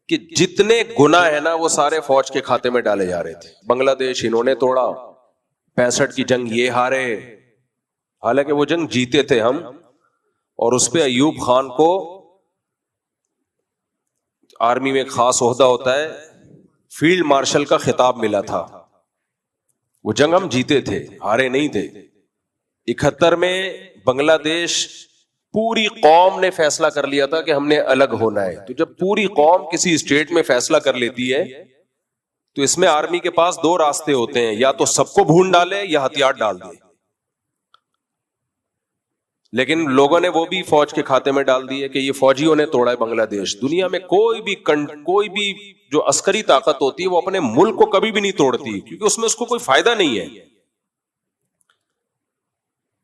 کہ جتنے گناہ ہے نا وہ سارے فوج کے کھاتے میں ڈالے جا رہے تھے. بنگلہ دیش انہوں نے توڑا, 65 کی جنگ یہ ہارے, حالانکہ وہ جنگ جیتے تھے ہم. اور اس پہ ایوب خان کو آرمی میں ایک خاص عہدہ ہوتا ہے, فیلڈ مارشل کا خطاب ملا تھا. وہ جنگ ہم جیتے تھے, ہارے نہیں تھے. 71 میں بنگلہ دیش پوری قوم نے فیصلہ کر لیا تھا کہ ہم نے الگ ہونا ہے. تو جب پوری قوم کسی اسٹیٹ میں فیصلہ کر لیتی ہے تو اس میں آرمی کے پاس 2 راستے ہوتے ہیں, یا تو سب کو بھون ڈالے یا ہتھیار ڈال دے. لیکن لوگوں نے وہ بھی فوج کے کھاتے میں ڈال دیے کہ یہ فوجیوں نے توڑا ہے بنگلہ دیش. دنیا میں کوئی بھی جو عسکری طاقت ہوتی ہے وہ اپنے ملک کو کبھی بھی نہیں توڑتی, کیونکہ اس میں اس کو کوئی فائدہ نہیں ہے.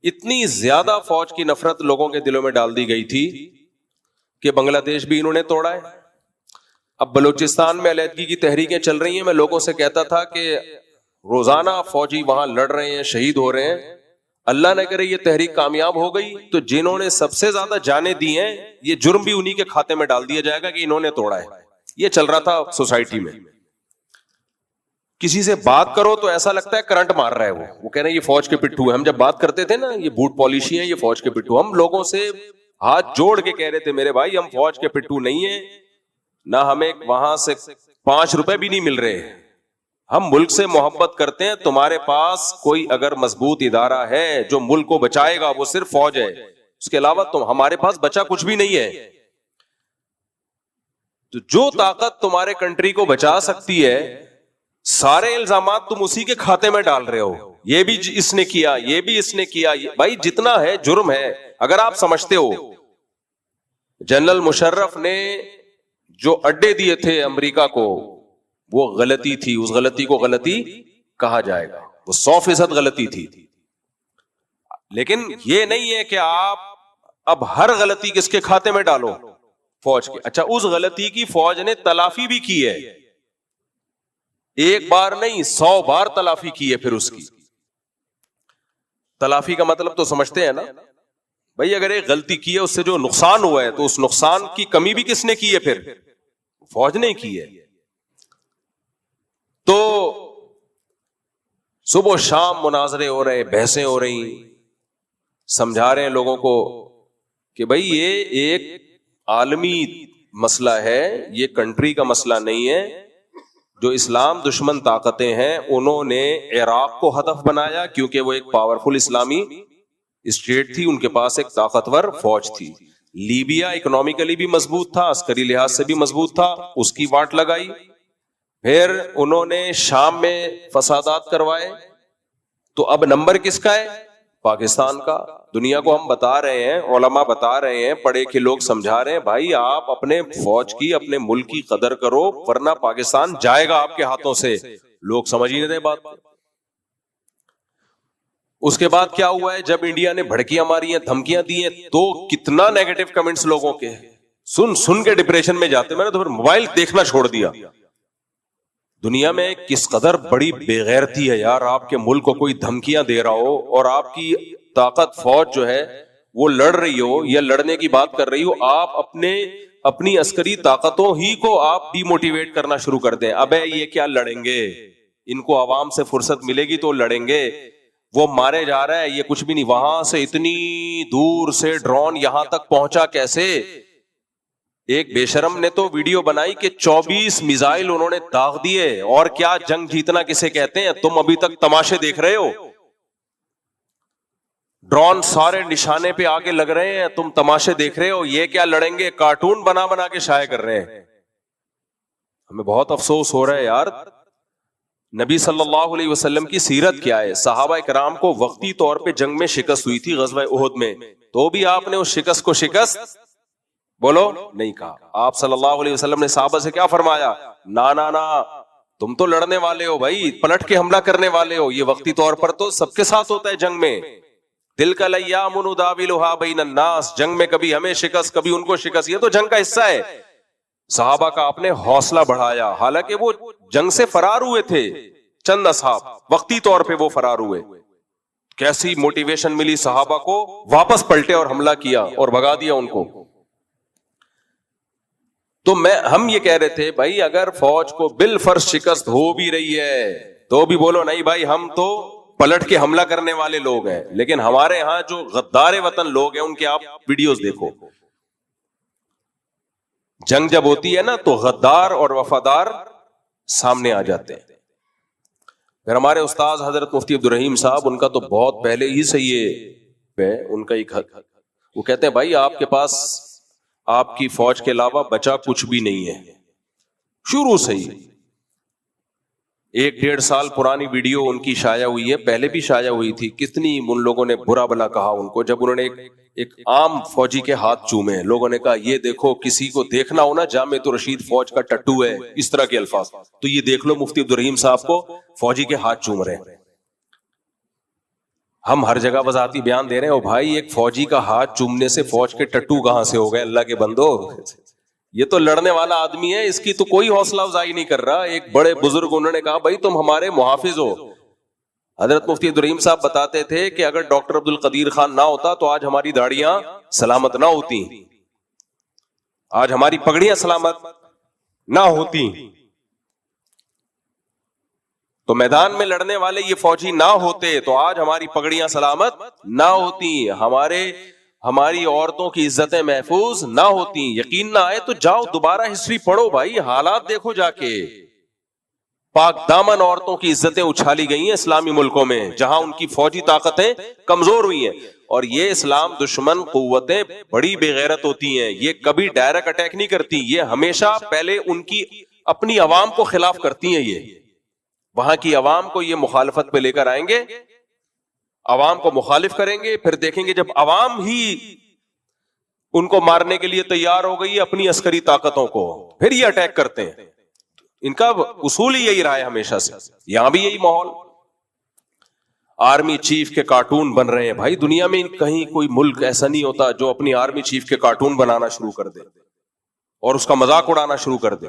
اتنی زیادہ فوج کی نفرت لوگوں کے دلوں میں ڈال دی گئی تھی کہ بنگلہ دیش بھی انہوں نے توڑا ہے. اب بلوچستان میں علیحدگی کی تحریکیں چل رہی ہیں. میں لوگوں سے کہتا تھا کہ روزانہ فوجی وہاں لڑ رہے ہیں, شہید ہو رہے ہیں. اللہ نہ کرے یہ تحریک کامیاب ہو گئی تو جنہوں نے سب سے زیادہ جانیں دی ہیں یہ جرم بھی انہی کے کھاتے میں ڈال دیا جائے گا کہ انہوں نے توڑا ہے. یہ چل رہا تھا سوسائٹی میں. کسی سے بات کرو تو ایسا لگتا ہے کرنٹ مار رہا ہے. وہ کہہ رہے ہیں یہ فوج کے پٹھو ہیں. ہم جب بات کرتے تھے نا, یہ بوٹ پالیشی ہیں, یہ فوج کے پٹھو. ہم لوگوں سے ہاتھ جوڑ کے کہہ رہے تھے میرے بھائی ہم فوج کے پٹھو نہیں ہیں, نہ ہمیں وہاں سے 5 روپے بھی نہیں مل رہے. ہم ملک سے محبت کرتے ہیں. تمہارے پاس کوئی اگر مضبوط ادارہ ہے جو ملک کو بچائے گا وہ صرف فوج ہے, اس کے علاوہ ہمارے پاس بچا کچھ بھی نہیں ہے. تو جو طاقت تمہارے کنٹری کو بچا سکتی ہے سارے الزامات تم اسی کے کھاتے میں ڈال رہے ہو. یہ بھی اس نے کیا, یہ بھی اس نے کیا. بھائی جتنا ہے جرم ہے. اگر آپ سمجھتے ہو جنرل مشرف نے جو اڈے دیے تھے امریکہ کو وہ غلطی تھی, اس غلطی کو غلطی کہا جائے گا, وہ 100% غلطی تھی. لیکن یہ نہیں ہے کہ آپ اب ہر غلطی کس کے کھاتے میں ڈالو, فوج کے. اچھا اس غلطی کی فوج نے تلافی بھی کی ہے, ایک بار نہیں 100 بار تلافی کی ہے. پھر اس کی تلافی کا مطلب تو سمجھتے ہیں نا بھائی, اگر ایک غلطی کی ہے اس سے جو نقصان ہوا ہے تو اس نقصان کی کمی بھی کس نے کی ہے, پھر فوج نے کی ہے. تو صبح و شام مناظرے ہو رہے, بحثیں ہو رہی, سمجھا رہے ہیں لوگوں کو کہ بھائی یہ ایک عالمی مسئلہ ہے, یہ کنٹری کا مسئلہ نہیں ہے. جو اسلام دشمن طاقتیں ہیں انہوں نے عراق کو ہدف بنایا کیونکہ وہ ایک پاورفل اسلامی اسٹیٹ تھی, ان کے پاس ایک طاقتور فوج تھی. لیبیا اکنامکلی بھی مضبوط تھا, عسکری لحاظ سے بھی مضبوط تھا, اس کی واٹ لگائی. پھر انہوں نے شام میں فسادات کروائے. تو اب نمبر کس کا ہے, پاکستان کا. دنیا کو ہم بتا رہے ہیں, علماء بتا رہے ہیں, پڑھے کے لوگ سمجھا رہے ہیں بھائی آپ اپنے فوج کی, اپنے ملک کی قدر کرو ورنہ پاکستان جائے گا آپ کے ہاتھوں سے. لوگ سمجھ ہی نہیں رہے بات. اس کے بعد کیا ہوا ہے, جب انڈیا نے بھڑکیاں ماری ہیں, دھمکیاں دی ہیں, تو کتنا نیگیٹو کمنٹس لوگوں کے, سن کے ڈپریشن میں جاتے. میں نے تو پھر موبائل دیکھنا چھوڑ دیا. دنیا میں کس قدر بڑی بے غیرتی ہے یار, آپ کے ملک کو کوئی دھمکیاں دے رہا ہو اور آپ کی طاقت فوج جو ہے وہ لڑ رہی ہو یا لڑنے کی بات کر رہی ہو, آپ اپنی عسکری طاقتوں ہی کو آپ ڈی موٹیویٹ کرنا شروع کر دیں. ابے یہ کیا لڑیں گے, ان کو عوام سے فرصت ملے گی تو لڑیں گے, وہ مارے جا رہا ہے یہ کچھ بھی نہیں. وہاں سے اتنی دور سے ڈرون یہاں تک پہنچا کیسے؟ ایک بے شرم نے تو ویڈیو بنائی کہ 24 میزائل انہوں نے داغ دیے. اور کیا جنگ جیتنا کسے کہتے ہیں؟ تم ابھی تک تماشے دیکھ رہے ہو, ڈرون سارے نشانے پہ آگے لگ رہے ہیں, تم تماشے دیکھ رہے ہو. یہ کیا لڑیں گے, کارٹون بنا کے شائع کر رہے ہیں. ہمیں بہت افسوس ہو رہا ہے یار. نبی صلی اللہ علیہ وسلم کی سیرت کیا ہے؟ صحابہ کرام کو وقتی طور پہ جنگ میں شکست ہوئی تھی غزوہ احد میں, تو بھی آپ نے اس شکست کو شکست بولو نہیں کہا. آپ صلی اللہ علیہ وسلم نے صحابہ سے کیا فرمایا؟ نا تم تو لڑنے والے ہو بھائی, پلٹ کے حملہ کرنے والے ہو. یہ وقتی طور پر تو سب کے ساتھ ہوتا ہے جنگ میں. تلک الایام نداولها بین الناس, جنگ میں کبھی ہمیں شکست کبھی ان کو شکست, یہ تو جنگ کا حصہ ہے. صحابہ کا آپ نے حوصلہ بڑھایا, حالانکہ وہ جنگ سے فرار ہوئے تھے. چند اصحاب وقتی طور پہ وہ فرار ہوئے, کیسی موٹیویشن ملی صحابہ کو, واپس پلٹے اور حملہ کیا اور بھگا دیا ان کو. تو ہم یہ کہہ رہے تھے بھائی اگر فوج کو بالفرض شکست ہو بھی رہی ہے تو بھی بولو نہیں بھائی ہم تو پلٹ کے حملہ کرنے والے لوگ ہیں، لیکن ہمارے ہاں جو غدار وطن لوگ ہیں ان کے آپ ویڈیوز دیکھو، جنگ جب ہوتی ہے نا تو غدار اور وفادار سامنے آ جاتے ہیں. پھر ہمارے استاذ حضرت مفتی عبدالرحیم صاحب، ان کا تو بہت پہلے ہی سے یہ ہے ان کا ایک حق، وہ کہتے ہیں بھائی آپ کے پاس آپ کی فوج کے علاوہ بچا کچھ بھی نہیں ہے. شروع سے ہی 1-1.5 سال پرانی ویڈیو ان کی شائع ہوئی ہے، پہلے بھی شائع ہوئی تھی. کتنی ان لوگوں نے برا بلا کہا ان کو جب انہوں نے ایک عام فوجی کے ہاتھ چومے. لوگوں نے کہا یہ دیکھو، کسی کو دیکھنا ہو نا جامعۃ الرشید فوج کا ٹٹو ہے، اس طرح کے الفاظ، تو یہ دیکھ لو مفتی عبدالرحیم صاحب کو فوجی کے ہاتھ چوم رہے ہیں. ہم ہر جگہ وضاحتی بیان دے رہے ہیں، او بھائی ایک فوجی کا ہاتھ چومنے سے فوج کے ٹٹو کہاں سے ہو گئے؟ اللہ کے بندو، یہ تو لڑنے والا آدمی ہے، اس کی تو کوئی حوصلہ افزائی نہیں کر رہا. ایک بڑے بزرگ انہوں نے کہا بھائی تم ہمارے محافظ ہو. حضرت مفتی عبدالرحیم صاحب بتاتے تھے کہ اگر ڈاکٹر عبد القدیر خان نہ ہوتا تو آج ہماری داڑیاں سلامت نہ ہوتی، آج ہماری پگڑیاں سلامت نہ ہوتی. تو میدان میں لڑنے والے یہ فوجی نہ ہوتے تو آج ہماری پگڑیاں سلامت نہ ہوتی، ہماری عورتوں کی عزتیں محفوظ نہ ہوتی. یقین نہ آئے تو جاؤ دوبارہ ہسٹری پڑھو بھائی، حالات دیکھو جا کے. پاک دامن عورتوں کی عزتیں اچھالی گئی ہیں اسلامی ملکوں میں جہاں ان کی فوجی طاقتیں کمزور ہوئی ہیں. اور یہ اسلام دشمن قوتیں بڑی بے غیرت ہوتی ہیں، یہ کبھی ڈائریکٹ اٹیک نہیں کرتی، یہ ہمیشہ پہلے ان کی اپنی عوام کو خلاف کرتی ہیں. یہ وہاں کی عوام کو یہ مخالفت پہ لے کر آئیں گے، عوام کو مخالف کریں گے، پھر دیکھیں گے جب عوام ہی ان کو مارنے کے لیے تیار ہو گئی اپنی عسکری طاقتوں کو، پھر یہ اٹیک کرتے ہیں. ان کا اصول ہی یہی رہا ہے ہمیشہ سے. یہاں بھی یہی ماحول، آرمی چیف کے کارٹون بن رہے ہیں. بھائی دنیا میں کہیں کوئی ملک ایسا نہیں ہوتا جو اپنی آرمی چیف کے کارٹون بنانا شروع کر دے اور اس کا مذاق اڑانا شروع کر دے،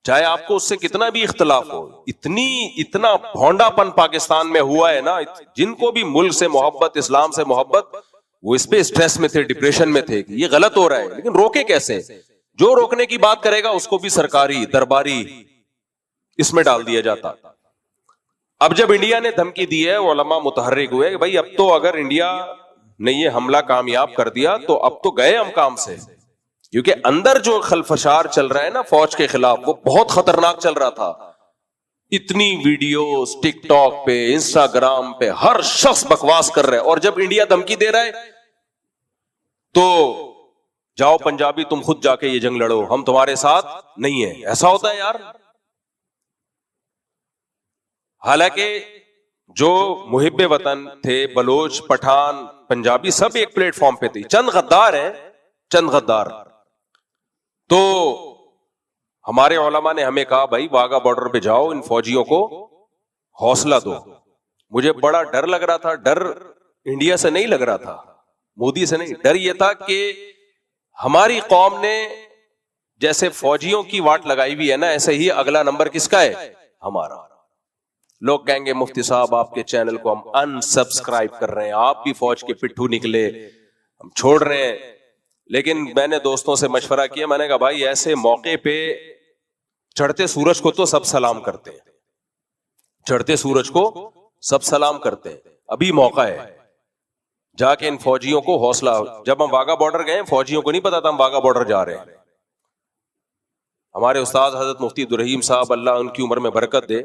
چاہے آپ کو اس سے کتنا بھی اختلاف ہو. اتنا بھونڈا پن پاکستان میں ہوا ہے نا، جن کو بھی ملک سے محبت، اسلام سے محبت، وہ اس پہ اسٹریس میں تھے، ڈپریشن میں تھے کہ یہ غلط ہو رہا ہے. لیکن روکے کیسے؟ جو روکنے کی بات کرے گا اس کو بھی سرکاری درباری اس میں ڈال دیا جاتا. اب جب انڈیا نے دھمکی دی ہے، علماء متحرک ہوئے کہ بھائی اب تو اگر انڈیا نے یہ حملہ کامیاب کر دیا تو اب تو گئے ہم کام سے، کیونکہ اندر جو خلفشار چل رہا ہے نا فوج کے خلاف وہ بہت خطرناک چل رہا تھا. اتنی ویڈیوز ٹک ٹاک پہ، انسٹاگرام پہ ہر شخص بکواس کر رہا ہے. اور جب انڈیا دھمکی دے رہا ہے تو جاؤ پنجابی تم خود جا کے یہ جنگ لڑو، ہم تمہارے ساتھ نہیں ہیں. ایسا ہوتا ہے یار. حالانکہ جو محب وطن تھے، بلوچ، پٹھان، پنجابی، سب ایک پلیٹ فارم پہ تھے. چند غدار ہیں، چند غدار. تو ہمارے علماء نے ہمیں کہا بھائی واگا بارڈر پہ جاؤ، ان فوجیوں کو حوصلہ دو. مجھے بڑا ڈر لگ رہا تھا. ڈر انڈیا سے نہیں لگ رہا تھا، مودی سے نہیں. ڈر یہ تھا کہ ہماری قوم نے جیسے فوجیوں کی واٹ لگائی ہوئی ہے نا، ایسے ہی اگلا نمبر کس کا ہے؟ ہمارا. لوگ کہیں گے مفتی صاحب آپ کے چینل کو ہم ان سبسکرائب کر رہے ہیں، آپ بھی فوج کے پٹھو نکلے، ہم چھوڑ رہے ہیں. لیکن میں نے دوستوں سے مشورہ کیا، میں نے کہا بھائی ایسے موقع پہ چڑھتے سورج کو تو سب سلام کرتے ہیں، چڑھتے سورج کو سب سلام کرتے ہیں. ابھی موقع ہے جا کے ان فوجیوں کو حوصلہ. جب ہم واگا بارڈر گئے فوجیوں کو نہیں پتا تھا ہم واگا بارڈر جا رہے ہیں. ہمارے استاد حضرت مفتی عبدالرحیم صاحب اللہ ان کی عمر میں برکت دے،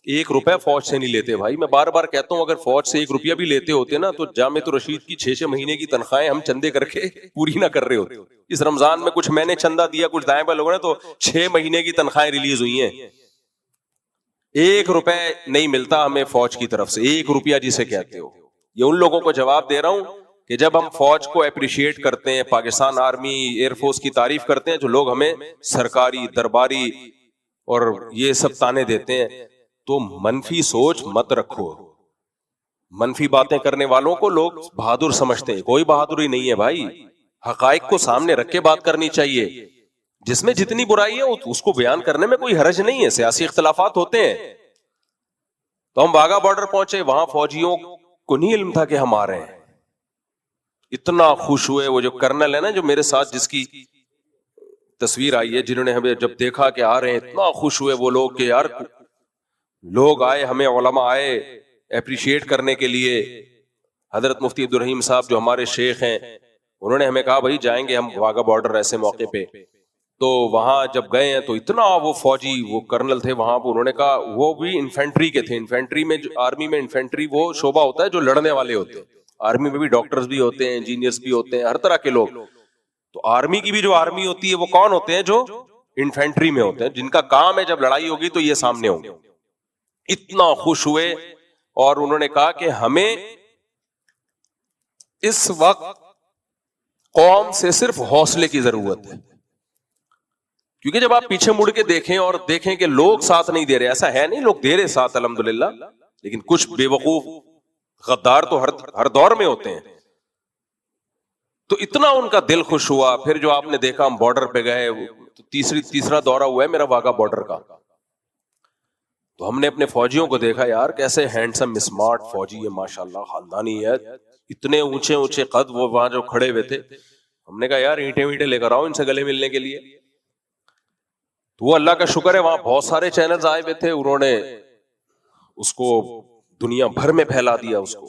1 روپے فوج سے نہیں لیتے. بھائی میں بار بار کہتا ہوں اگر فوج سے 1 روپیہ بھی لیتے ہوتے نا تو جامعۃ الرشید کی 6 مہینے کی تنخواہیں ہم چندے کر کے پوری نہ کر رہے ہوتے. اس رمضان میں کچھ میں نے چندہ دیا، کچھ دائیں بائیں لوگوں نے، تو 6 مہینے کی تنخواہیں ریلیز ہوئی ہیں. 1 روپے نہیں ملتا ہمیں فوج کی طرف سے. 1 روپیہ جسے کہتے ہو. یہ ان لوگوں کو جواب دے رہا ہوں کہ جب ہم فوج کو اپریشیٹ کرتے ہیں، پاکستان آرمی ایئر فورس کی تعریف کرتے ہیں، جو لوگ ہمیں سرکاری درباری اور یہ سب تانے دیتے ہیں، تو منفی سوچ مت رکھو. منفی باتیں کرنے والوں کو لوگ بہادر سمجھتے ہیں، کوئی بہادری نہیں ہے بھائی. حقائق کو سامنے رکھ کے بات کرنی چاہیے. جس میں جتنی برائی ہے اس کو بیان کرنے میں کوئی حرج نہیں ہے. سیاسی اختلافات ہوتے ہیں. تو ہم واگا بارڈر پہنچے، وہاں فوجیوں کو نہیں علم تھا کہ ہم آ رہے ہیں. اتنا خوش ہوئے. وہ جو کرنل ہے نا جو میرے ساتھ جس کی تصویر آئی ہے, جنہوں نے ہمیں جب دیکھا کہ آ رہے ہیں اتنا خوش ہوئے وہ لوگ کہ یار لوگ آئے, ہمیں علماء آئے اپریشیٹ کرنے کے لیے. حضرت مفتی عبدالرحیم صاحب جو ہمارے شیخ ہیں, انہوں نے ہمیں کہا بھائی جائیں گے ہم واگا بارڈر ایسے موقع پہ. تو وہاں جب گئے ہیں تو اتنا وہ فوجی, وہ کرنل تھے وہاں پہ, انہوں نے کہا وہ بھی انفینٹری کے تھے. انفینٹری میں آرمی میں انفینٹری وہ شعبہ ہوتا ہے جو لڑنے والے ہوتے ہیں. آرمی میں بھی ڈاکٹرز بھی ہوتے ہیں, انجینئرز بھی ہوتے ہیں, ہر طرح کے لوگ. تو آرمی کی بھی جو آرمی ہوتی ہے وہ کون ہوتے ہیں؟ جو انفینٹری میں ہوتے ہیں, جن کا کام ہے جب لڑائی ہوگی تو یہ سامنے ہوں گے. اتنا خوش ہوئے اور انہوں نے کہا کہ ہمیں اس وقت قوم سے صرف حوصلے کی ضرورت ہے, کیونکہ جب آپ پیچھے مڑ کے دیکھیں اور دیکھیں کہ لوگ ساتھ نہیں دے رہے, ایسا ہے نہیں, لوگ دے رہے ساتھ الحمدللہ, لیکن کچھ بے وقوف غدار تو ہر دور میں ہوتے ہیں. تو اتنا ان کا دل خوش ہوا. پھر جو آپ نے دیکھا ہم بارڈر پہ گئے, تو تیسرا دورہ ہوا ہے میرا واگا بارڈر کا, تو ہم نے اپنے فوجیوں کو دیکھا یار کیسے ہینڈسم اسمارٹ فوجی ہے ماشاءاللہ, خاندانی ہے, اتنے اونچے اونچے قد. وہ وہاں جو کھڑے ہوئے تھے, ہم نے کہا یار اینٹیں وینٹیں لے کر آؤ ان سے گلے ملنے کے لیے. تو وہ اللہ کا شکر ہے وہاں بہت سارے چینلز آئے ہوئے تھے, انہوں نے اس کو دنیا بھر میں پھیلا دیا اس کو.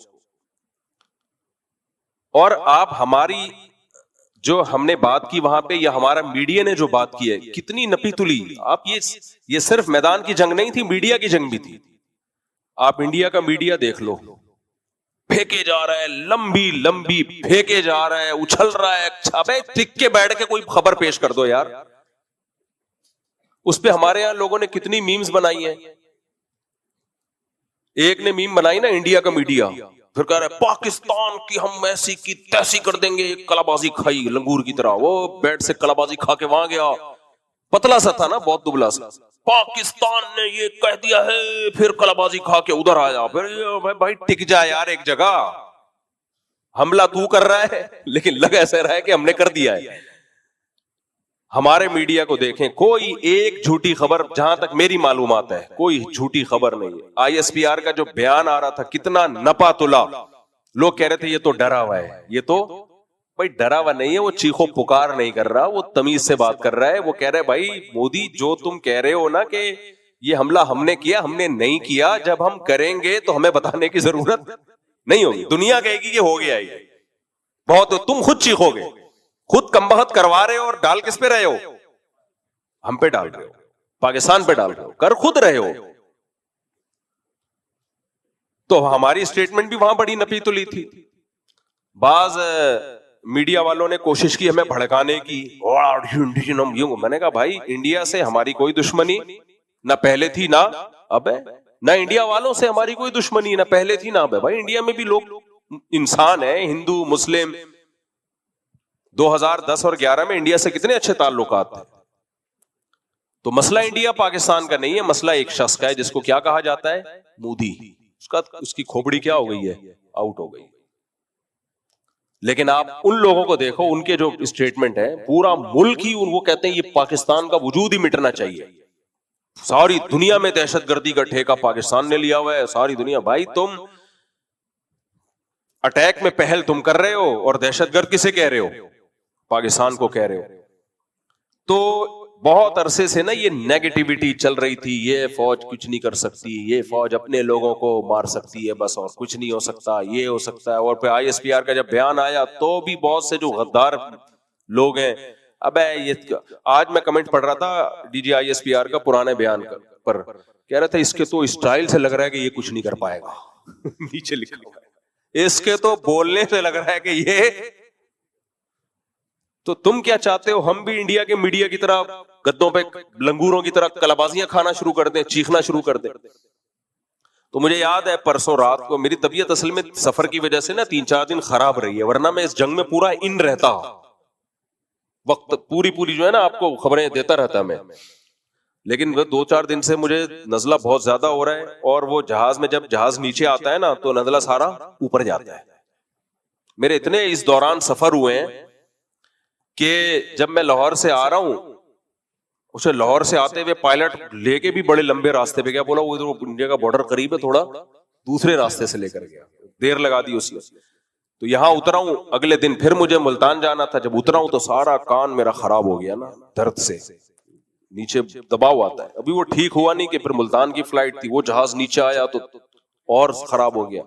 اور آپ ہماری جو ہم نے بات کی وہاں پہ, یا ہمارا میڈیا نے جو بات کی ہے, کتنی نپی تلی. آپ یہ صرف میدان کی جنگ نہیں تھی, میڈیا کی جنگ بھی تھی. آپ انڈیا کا میڈیا دیکھ لو, پھینکے جا رہا ہے, لمبی لمبی پھینکے جا رہا ہے, اچھل رہا ہے. ابے ٹک کے بیٹھ کے کوئی خبر پیش کر دو یار. اس پہ ہمارے یہاں لوگوں نے کتنی میمز بنائی ہیں. ایک نے میم بنائی نا, انڈیا کا میڈیا, پھر کہہ رہا ہے پاکستان کی ہم ایسی کی تیسی کر دیں گے. کلا بازی کھائی لنگور کی طرح, وہ بیٹ سے کلا بازی کھا کے وہاں گیا, پتلا سا تھا نا, بہت دبلا سا. پاکستان نے یہ کہہ دیا ہے, پھر کلا بازی کھا کے ادھر آیا. پھر بھائی ٹک جا یار ایک جگہ, حملہ تو کر رہا ہے لیکن لگ ایسا رہا ہے کہ ہم نے کر دیا ہے. ہمارے میڈیا کو دیکھیں, کوئی ایک جھوٹی خبر, جہاں تک میری معلومات ہے کوئی جھوٹی خبر نہیں ہے. آئی ایس پی آر کا جو بیان آ رہا تھا کتنا نپا تلا, لوگ کہہ رہے تھے یہ تو ڈرا ہوا ہے. یہ تو بھائی ڈرا ہوا نہیں ہے, وہ چیخو پکار نہیں کر رہا, وہ تمیز سے بات کر رہا ہے. وہ کہہ رہے بھائی مودی جو تم کہہ رہے ہو نا کہ یہ حملہ ہم نے کیا, ہم نے نہیں کیا. جب ہم کریں گے تو ہمیں بتانے کی ضرورت نہیں ہوگی, دنیا کہے گی کہ ہو گیا یہ بہت, تم خود چیخو گے. خود کمبخت کروا رہے ہو اور ڈال کس پہ رہے ہو؟ ہم پہ ڈال رہے ہو, پاکستان پہ ڈال رہے ہو, کر خود رہے ہو. تو ہماری اسٹیٹمنٹ بھی وہاں بڑی نپی تلی تھی. بعض میڈیا والوں نے کوشش کی ہمیں بھڑکانے کی, میں نے کہا بھائی انڈیا سے ہماری کوئی دشمنی نہ پہلے تھی نہ اب ہے, نہ انڈیا والوں سے ہماری کوئی دشمنی نہ پہلے تھی نہ اب ہے. بھائی انڈیا میں بھی لوگ انسان ہیں, ہندو مسلم. 2010 اور 11 میں انڈیا سے کتنے اچھے تعلقات تھے. تو مسئلہ انڈیا پاکستان کا نہیں ہے, مسئلہ ایک شخص کا ہے جس کو کیا کہا جاتا ہے, مودی. اس کی کھوپڑی کیا ہو گئی ہے, آؤٹ ہو گئی. لیکن آپ ان لوگوں کو دیکھو, ان کے جو اسٹیٹمنٹ ہے, پورا ملک ہی وہ کہتے ہیں یہ پاکستان کا وجود ہی مٹنا چاہیے. ساری دنیا میں دہشت گردی کا ٹھیکہ پاکستان نے لیا ہوا ہے, ساری دنیا. بھائی تم اٹیک میں پہل تم کر رہے ہو, اور دہشت گرد کسے کہہ رہے ہو؟ پاکستان کو کہہ رہے ہو. تو بہت عرصے سے نا یہ نیگیٹیوٹی چل رہی تھی, یہ فوج کچھ نہیں کر سکتی, یہ فوج اپنے لوگوں کو مار سکتی ہے بس, اور کچھ نہیں ہو سکتا, یہ ہو سکتا ہے. اور پھر آئی ایس پی آر کا جب بیان آیا تو بھی بہت سے جو غدار لوگ ہیں, اب یہ آج میں کمنٹ پڑھ رہا تھا D G I S P R کا پرانے بیان پر, کہہ رہا تھا اس کے تو اسٹائل سے لگ رہا ہے کہ یہ کچھ نہیں کر پائے گا. نیچے لکھا ہوا ہے اس کے تو بولنے سے لگ رہا ہے کہ یہ. تو تم کیا چاہتے ہو, ہم بھی انڈیا کے میڈیا کی طرح گدوں پہ لنگوروں کی طرح کلابازیاں کھانا شروع کر دیں, چیخنا شروع کر دیں؟ تو مجھے یاد ہے پرسوں رات کو میری طبیعت اصل میں سفر کی وجہ سے نا 3-4 دن خراب رہی ہے, ورنہ میں اس جنگ میں پورا ان رہتا, وقت پوری جو ہے نا آپ کو خبریں دیتا رہتا میں. لیکن وہ 2-4 دن سے مجھے نزلہ بہت زیادہ ہو رہا ہے, اور وہ جہاز میں جب جہاز نیچے آتا ہے نا تو نزلہ سارا اوپر جاتا ہے. میرے اتنے اس دوران سفر ہوئے ہیں کہ جب میں لاہور سے آ رہا ہوں, اسے لاہور سے آتے ہوئے پائلٹ لے کے بھی بڑے لمبے راستے پہ گیا, بولا وہ ادھر انڈیا کا بارڈر قریب ہے, تھوڑا دوسرے راستے سے لے کر گیا, دیر لگا دی اس نے. تو یہاں اترا ہوں, اگلے دن پھر مجھے ملتان جانا تھا. جب اترا ہوں تو سارا کان میرا خراب ہو گیا نا درد سے, نیچے دباؤ آتا ہے. ابھی وہ ٹھیک ہوا نہیں کہ پھر ملتان کی فلائٹ تھی, وہ جہاز نیچے آیا تو اور خراب ہو گیا.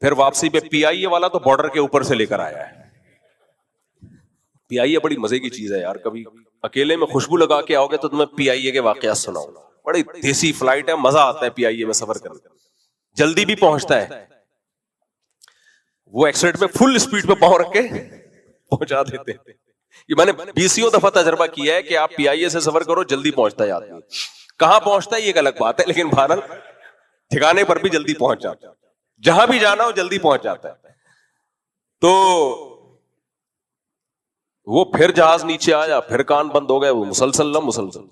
پھر واپسی پہ پی آئی اے والا تو بارڈر کے اوپر سے لے کر آیا ہے. پی آئی اے بڑی مزے کی چیز ہے یار, کبھی اکیلے میں خوشبو لگا کے آؤ گے تو تمہیں پی آئی اے کے واقعات سناؤں. بڑی دیسی فلائٹ ہے, مزہ آتا ہے پی آئی اے میں سفر کرنے, جلدی بھی پہنچتا ہے. وہ ایکسیلیٹر پہ فل اسپیڈ پہ پاؤں رکھ کے پہنچا دیتے ہیں. یہ میں نے 20 دفعہ تجربہ کیا ہے کہ آپ پی آئی اے سے سفر کرو, جلدی پہنچتا ہے آدمی. کہاں پہنچتا ہے یہ ایک الگ بات ہے, لیکن بہرحال ٹھکانے پر بھی جلدی پہنچ جاتا ہے, جہاں بھی جانا ہو جلدی پہنچ جاتا ہے. تو وہ پھر جہاز نیچے آیا, پھر کان بند ہو گئے, وہ مسلسل.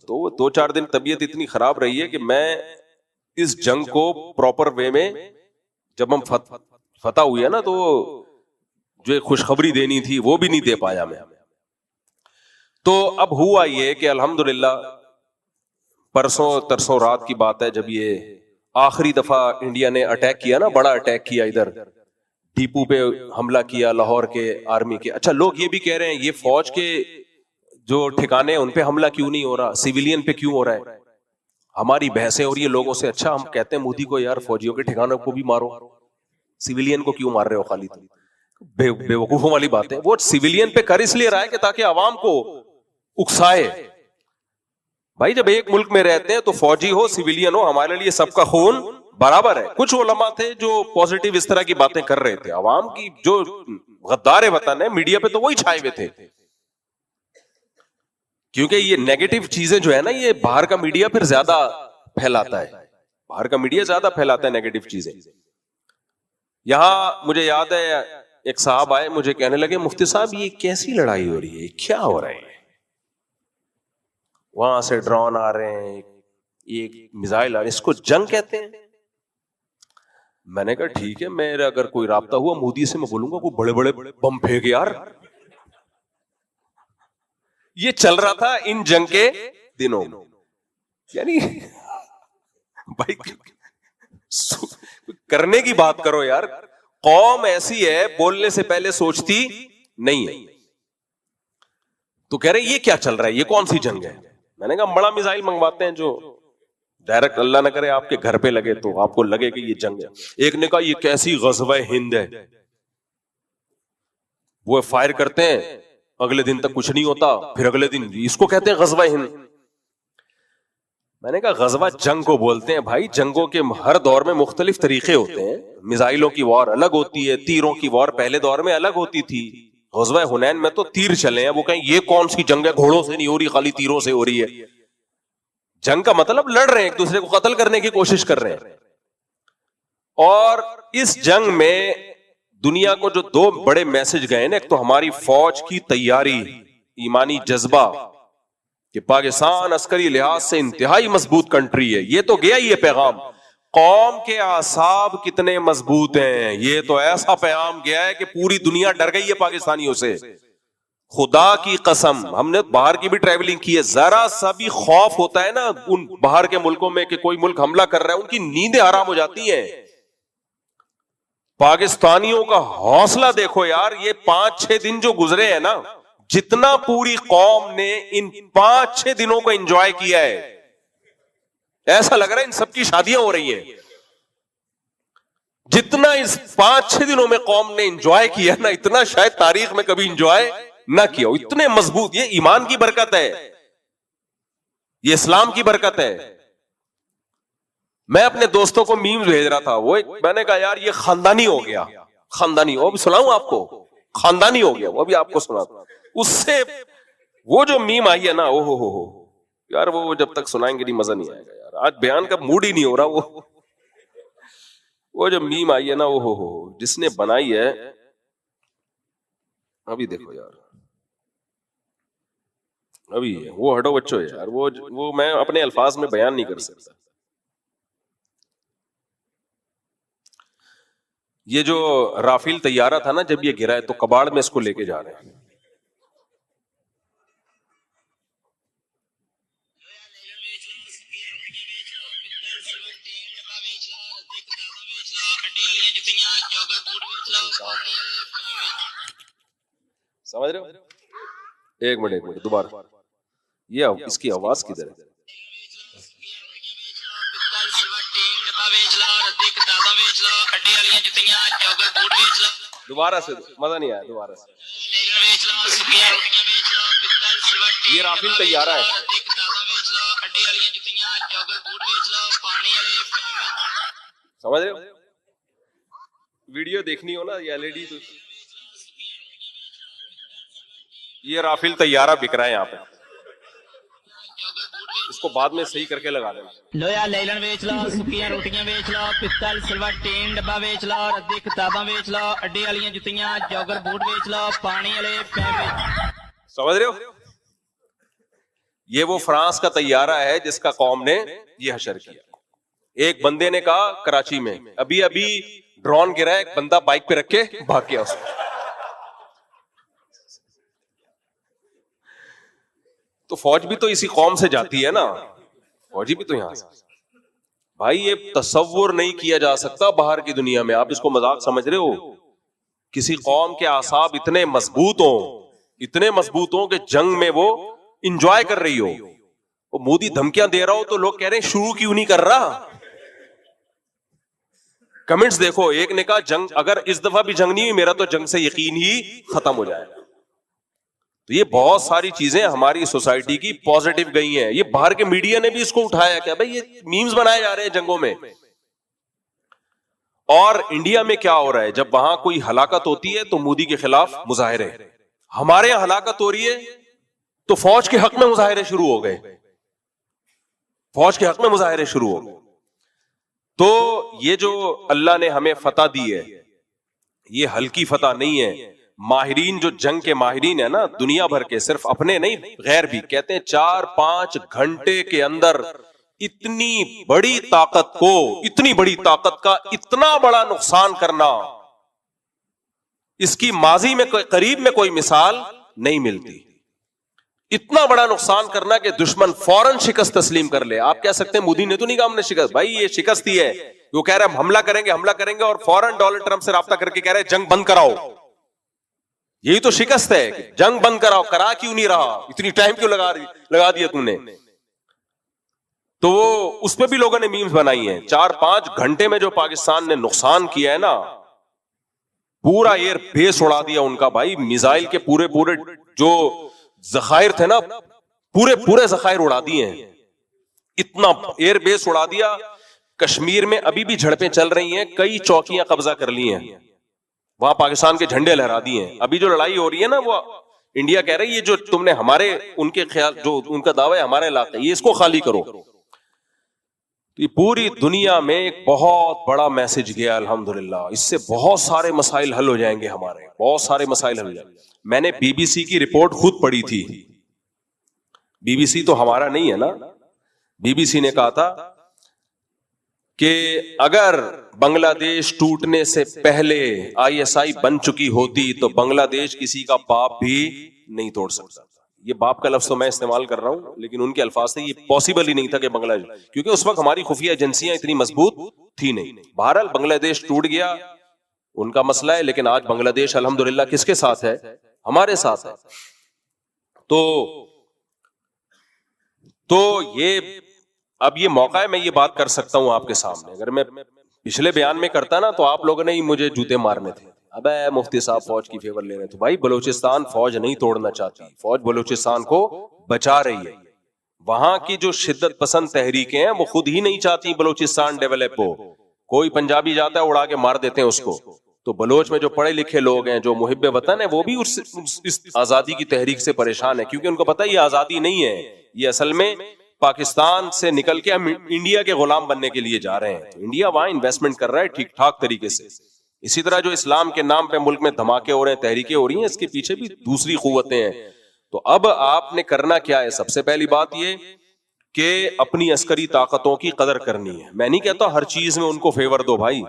تو وہ 2-4 دن طبیعت اتنی خراب رہی ہے کہ میں اس جنگ کو پراپر وے میں, جب ہم فتح ہوئی ہے نا, تو جو ایک خوشخبری دینی تھی وہ بھی نہیں دے پایا میں. تو اب ہوا یہ کہ الحمدللہ پرسوں ترسوں رات کی بات ہے, جب یہ آخری دفعہ انڈیا نے اٹیک کیا نا, بڑا اٹیک کیا, ادھر ٹیپو پہ حملہ کیا لاہور کے آرمی کے. اچھا, لوگ یہ بھی کہہ رہے ہیں یہ فوج کے جو ٹھکانے ان پہ حملہ کیوں نہیں ہو رہا, سیویلین پہ کیوں ہو رہا ہے. ہماری بحثیں ہو رہی ہے لوگوں سے. اچھا, ہم کہتے ہیں مودی کو یار فوجیوں کے ٹھکانوں کو بھی مارو, سیویلین کو کیوں مار رہے ہو خالی تم؟ بے وقوفوں والی بات ہے. وہ سیویلین پہ کر اس لیے رہا ہے کہ تاکہ عوام کو اکسائے. بھائی جب ایک ملک میں رہتے ہیں تو فوجی ہو سیویلین ہو, ہمارے لیے سب کا خون برابر ہے. کچھ علماء تھے جو پازیٹیو اس طرح کی باتیں کر رہے تھے. عوام کی جو غدار وطن ہے میڈیا پہ تو وہی چھائے ہوئے تھے, کیونکہ یہ نیگیٹو چیزیں جو ہے نا یہ باہر کا میڈیا پھر زیادہ پھیلاتا ہے, باہر کا میڈیا زیادہ پھیلاتا ہے نیگیٹو چیزیں. یہاں مجھے یاد ہے ایک صاحب آئے, مجھے کہنے لگے مفتی صاحب یہ کیسی لڑائی ہو رہی ہے, کیا ہو رہا ہے؟ وہاں سے ڈرون آ رہے ہیں, یہ میزائل آ رہے ہیں, اس کو جنگ کہتے ہیں. میں نے کہا ٹھیک ہے, میرا اگر کوئی رابطہ ہوا مودی سے میں بولوں گا کوئی بڑے بڑے بم پھینک یار. یہ چل رہا تھا ان جنگ کے دنوں, یعنی بھائی کرنے کی بات کرو یار. قوم ایسی ہے بولنے سے پہلے سوچتی نہیں ہے. تو کہہ رہے یہ کیا چل رہا ہے, یہ کون سی جنگ ہے؟ میں نے کہا بڑا میزائل منگواتے ہیں جو ڈائریکٹ اللہ نہ کرے آپ کے گھر پہ لگے تو آپ کو لگے کہ یہ جنگ ہے. ایک نے کہا یہ کیسی غزوہ ہند ہے, وہ فائر کرتے ہیں اگلے دن تک کچھ نہیں ہوتا, پھر اگلے دن اس کو کہتے ہیں غزوہ ہند. میں نے کہا غزوہ جنگ کو بولتے ہیں بھائی, جنگوں کے ہر دور میں مختلف طریقے ہوتے ہیں. میزائلوں کی وار الگ ہوتی ہے, تیروں کی وار پہلے دور میں الگ ہوتی تھی. غزوہ حنین میں تو تیر چلے ہیں, وہ کہیں یہ کون سی جنگ ہے, گھوڑوں سے نہیں ہو رہی خالی تیروں سے ہو رہی ہے. جنگ کا مطلب لڑ رہے ہیں, ایک دوسرے کو قتل کرنے کی کوشش کر رہے ہیں. اور اس جنگ میں دنیا کو جو 2 بڑے میسج گئے نا, ایک تو ہماری فوج کی تیاری, ایمانی جذبہ کہ پاکستان عسکری لحاظ سے انتہائی مضبوط کنٹری ہے, یہ تو گیا ہی یہ پیغام. قوم کے اعصاب کتنے مضبوط ہیں, یہ تو ایسا پیغام گیا ہے کہ پوری دنیا ڈر گئی ہے پاکستانیوں سے. خدا کی قسم, ہم نے باہر کی بھی ٹریولنگ کی ہے, ذرا سا بھی خوف ہوتا ہے نا ان باہر کے ملکوں میں کہ کوئی ملک حملہ کر رہا ہے, ان کی نیندیں حرام ہو جاتی ہیں. پاکستانیوں کا حوصلہ دیکھو یار, یہ 5-6 دن جو گزرے ہیں نا, جتنا پوری قوم نے ان 5-6 دنوں کو انجوائے کیا ہے, ایسا لگ رہا ہے ان سب کی شادیاں ہو رہی ہیں. جتنا اس 5-6 دنوں میں قوم نے انجوائے کیا نا, اتنا شاید تاریخ میں کبھی انجوائے نہ کیا ہو. اتنے مضبوط, یہ ایمان کی برکت ہے, یہ اسلام کی برکت ہے. میں اپنے دوستوں کو میمز بھیج رہا تھا, وہ میں نے کہا یار یہ خاندانی ہو گیا, خاندانی. وہ بھی سناؤں آپ کو, خاندانی ہو گیا, وہ بھی آپ کو سنا. اس سے وہ جو میم آئی ہے نا, او ہو یار, وہ جب تک سنائیں گے نہیں مزہ نہیں آئے گا یار. آج بیان کا موڈ ہی نہیں ہو رہا. وہ جو میم آئی ہے نا, او ہو جس نے بنائی ہے, ابھی دیکھو یار, ابھی وہ ہٹو بچوں یار, وہ میں اپنے الفاظ میں بیان نہیں کر سکتا. یہ جو رافیل طیارہ تھا نا, جب یہ گرا ہے تو کباڑ میں اس کو لے کے جا رہے ہیں. سمجھ رہے ہو؟ ایک منٹ دوبارہ، یہ اس کی آواز کدھر ہے؟ دوبارہ سے مزہ نہیں آیا، دوبارہ سے۔ یہ رافیل طیارہ ہے، سمجھ رہے ہو؟ ویڈیو دیکھنی ہو نا یہ LED تو یہ رافیل طیارہ بک رہا ہے یہاں پہ، اس کو بعد میں صحیح کر کے لگا دینا۔ لویا لیلن ویچ لو، سکیاں روٹیاں ویچ لو، پستل سلور ٹین ڈبا ویچ لو، ردی کتاباں ویچ لو، اڈے والیاں جتیاں جوگر بوٹ ویچ لو، پانی والے پین۔ سمجھ رہے ہو؟ یہ وہ فرانس کا طیارہ ہے جس کا قوم نے یہ حشر کیا۔ ایک بندے نے کہا کراچی میں ابھی ڈرون گرا ہے، ایک بندہ بائک پہ رکھ کے بھاگ گیا اس کو۔ تو فوج بھی تو اسی قوم سے جاتی ہے نا، فوجی بھی تو یہاں سے۔ بھائی یہ تصور نہیں کیا جا سکتا باہر کی دنیا میں، آپ اس کو مذاق سمجھ رہے ہو؟ کسی قوم کے اعصاب اتنے مضبوط ہوں کہ جنگ میں وہ انجوائے کر رہی ہو، وہ مودی دھمکیاں دے رہا ہو تو لوگ کہہ رہے ہیں شروع کیوں نہیں کر رہا؟ کمنٹس دیکھو، ایک نے کہا جنگ اگر اس دفعہ بھی جنگ نہیں ہوئی میرا تو جنگ سے یقین ہی ختم ہو جائے گا۔ تو یہ بہت ساری چیزیں ہماری سوسائٹی کی پازیٹو گئی ہیں، یہ باہر کے میڈیا نے بھی اس کو اٹھایا کہ بھائی یہ میمز بنائے جا رہے ہیں جنگوں میں۔ اور انڈیا میں کیا ہو رہا ہے، جب وہاں کوئی ہلاکت ہوتی ہے تو مودی کے خلاف مظاہرے، ہمارے یہاں ہلاکت ہو رہی ہے تو فوج کے حق میں مظاہرے شروع ہو گئے، فوج کے حق میں مظاہرے شروع ہو گئے۔ تو یہ جو اللہ نے ہمیں فتح دی ہے یہ ہلکی فتح نہیں ہے۔ ماہرین جو جنگ کے ماہرین ہیں نا دنیا بھر کے، صرف اپنے نہیں غیر بھی، کہتے ہیں 4-5 گھنٹے کے اندر اتنی بڑی طاقت کا اتنا بڑا نقصان کرنا، اس کی ماضی میں قریب میں کوئی مثال نہیں ملتی۔ اتنا بڑا نقصان کرنا کہ دشمن فوراً شکست تسلیم کر لے۔ آپ کہہ سکتے ہیں مودی نے تو نہیں کہا ہم نے شکست، بھائی یہ شکست ہی ہے، وہ کہہ رہے ہیں ہم حملہ کریں گے اور فوراً ڈونلڈ ٹرمپ سے رابطہ کر کے کہہ رہے ہیں جنگ بند کراؤ۔ یہی تو شکست ہے کہ جنگ بند کراؤ، کرا کیوں نہیں رہا، اتنی ٹائم کیوں لگا دیا تم نے؟ تو وہ اس پہ بھی لوگوں نے میمز بنائی ہیں۔ 4-5 گھنٹے میں جو پاکستان نے نقصان کیا ہے نا، پورا ایئر بیس اڑا دیا ان کا، بھائی میزائل کے پورے جو ذخائر تھے نا پورے ذخائر اڑا دیے ہیں، اتنا ایئر بیس اڑا دیا۔ کشمیر میں ابھی بھی جھڑپیں چل رہی ہیں، کئی چوکیاں قبضہ کر لی ہیں، وہاں پاکستان کے جھنڈے لہرا دیے ہیں۔ ابھی جو لڑائی ہو رہی ہے نا وہ انڈیا کہہ رہی ہے جو تم نے ان کے خیال جو ان کا دعویٰ ہے ہمارے علاقے، یہ اس کو خالی کرو۔ تو یہ پوری دنیا میں ایک بہت بڑا میسج گیا الحمدللہ، اس سے بہت سارے مسائل حل ہو جائیں گے، ہمارے بہت سارے مسائل حل ہو جائیں گے۔ میں نے BBC کی رپورٹ خود پڑھی تھی، BBC تو ہمارا نہیں ہے نا، BBC نے کہا تھا کہ اگر بنگلہ دیش ٹوٹنے سے پہلے ISI بن چکی ہوتی تو بنگلہ دیش کسی کا باپ بھی نہیں توڑ سکتا۔ یہ باپ کا لفظ تو میں استعمال کر رہا ہوں لیکن ان کے الفاظ سے یہ پاسبل ہی نہیں تھا کہ بنگلہ دیش، کیونکہ اس وقت ہماری خفیہ ایجنسیاں اتنی مضبوط تھی نہیں۔ بہرحال بنگلہ دیش ٹوٹ گیا، ان کا مسئلہ ہے، لیکن آج بنگلہ دیش الحمدللہ کس کے ساتھ ہے؟ ہمارے ساتھ ہے۔ تو یہ اب یہ موقع ہے، میں یہ بات کر سکتا ہوں آپ کے سامنے۔ اگر میں پچھلے بیان میں کرتا نا تو آپ لوگوں نے ہی مجھے جوتے مارنے تھے، ابے مفتی صاحب فوج کی فیور لے رہے تھے۔ بھائی بلوچستان فوج نہیں توڑنا چاہتی، فوج بلوچستان کو بچا رہی ہے۔ وہاں کی جو شدت پسند تحریکیں ہیں وہ خود ہی نہیں چاہتی بلوچستان ڈیولپ ہو، کوئی پنجابی جاتا ہے اڑا کے مار دیتے ہیں اس کو۔ تو بلوچ میں جو پڑھے لکھے لوگ ہیں جو محب وطن ہیں وہ بھی اس آزادی کی تحریک سے پریشان ہے، کیونکہ ان کو پتہ ہے یہ آزادی نہیں ہے، یہ اصل میں پاکستان سے نکل کے ہم انڈیا کے غلام بننے کے لیے جا رہے ہیں۔ تو انڈیا وہاں انویسٹمنٹ کر رہا ہے ٹھیک ٹھاک طریقے سے۔ اسی طرح جو اسلام کے نام پہ ملک میں دھماکے ہو رہے ہیں، تحریکیں ہو رہی ہیں، اس کے پیچھے بھی دوسری قوتیں ہیں۔ تو اب آپ نے کرنا کیا ہے؟ سب سے پہلی بات یہ کہ اپنی عسکری طاقتوں کی قدر کرنی ہے۔ میں نہیں کہتا ہر چیز میں ان کو فیور دو بھائی،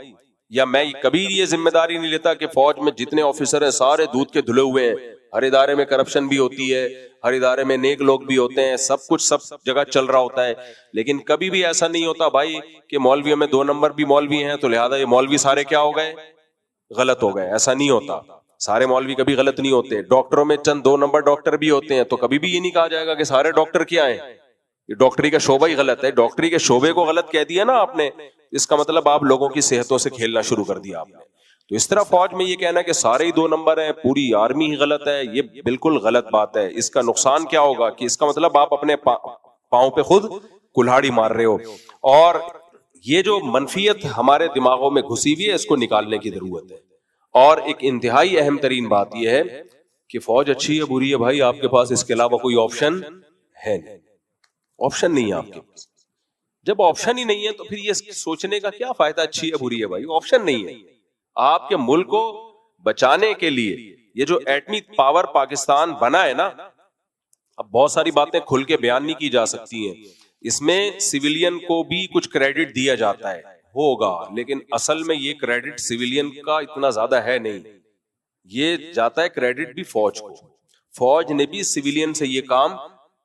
یا میں کبھی یہ ذمہ داری نہیں لیتا کہ فوج میں جتنے آفیسر ہیں سارے دودھ کے دھلے ہوئے ہیں, ہر ادارے میں کرپشن بھی ہوتی ہے, ہر ادارے میں نیک لوگ بھی ہوتے ہیں, سب کچھ سب جگہ چل رہا ہوتا ہے, لیکن کبھی بھی ایسا نہیں ہوتا بھائی کہ مولویوں میں 2 نمبر بھی مولوی ہیں تو لہذا یہ مولوی سارے کیا ہو گئے, غلط ہو گئے. ایسا نہیں ہوتا, سارے مولوی کبھی غلط نہیں ہوتے. ڈاکٹروں میں چند 2 نمبر ڈاکٹر بھی ہوتے ہیں تو کبھی بھی یہ نہیں کہا جائے گا کہ سارے ڈاکٹر کیا ہیں, یہ ڈاکٹری کا شعبہ ہی غلط ہے. ڈاکٹری کے شعبے کو غلط کہہ دیا نا آپ نے, اس کا مطلب آپ لوگوں کی صحتوں سے کھیلنا شروع کر دیا آپ نے. تو اس طرح فوج میں یہ کہنا کہ سارے ہی 2 نمبر ہیں, پوری آرمی ہی غلط ہے, یہ بالکل غلط بات ہے. اس کا نقصان کیا ہوگا کہ اس کا مطلب آپ اپنے پاؤں پہ خود کلہاڑی مار رہے ہو. اور یہ جو منفیت ہمارے دماغوں میں گھسی ہوئی ہے اس کو نکالنے کی ضرورت ہے. اور ایک انتہائی اہم ترین بات یہ ہے کہ فوج اچھی ہے بری ہے بھائی, آپ کے پاس اس کے علاوہ کوئی آپشن ہے نہیں, آپشن نہیں ہے آپ کے پاس. جب آپشن ہی نہیں ہے تو پھر یہ سوچنے کا کیا فائدہ اچھی ہے بری ہے بھائی, آپشن نہیں ہے. آپ کے ملک کو بچانے کے لیے یہ جو ایٹمی پاور پاکستان بنا ہے نا, اب بہت ساری باتیں کھل کے بیان نہیں کی جا سکتی ہیں, اس میں سویلین کو بھی کچھ کریڈٹ دیا جاتا ہے, ہوگا, لیکن اصل میں یہ کریڈٹ سویلین کا اتنا زیادہ ہے نہیں, یہ جاتا ہے کریڈٹ بھی فوج کو. فوج نے بھی سویلین سے یہ کام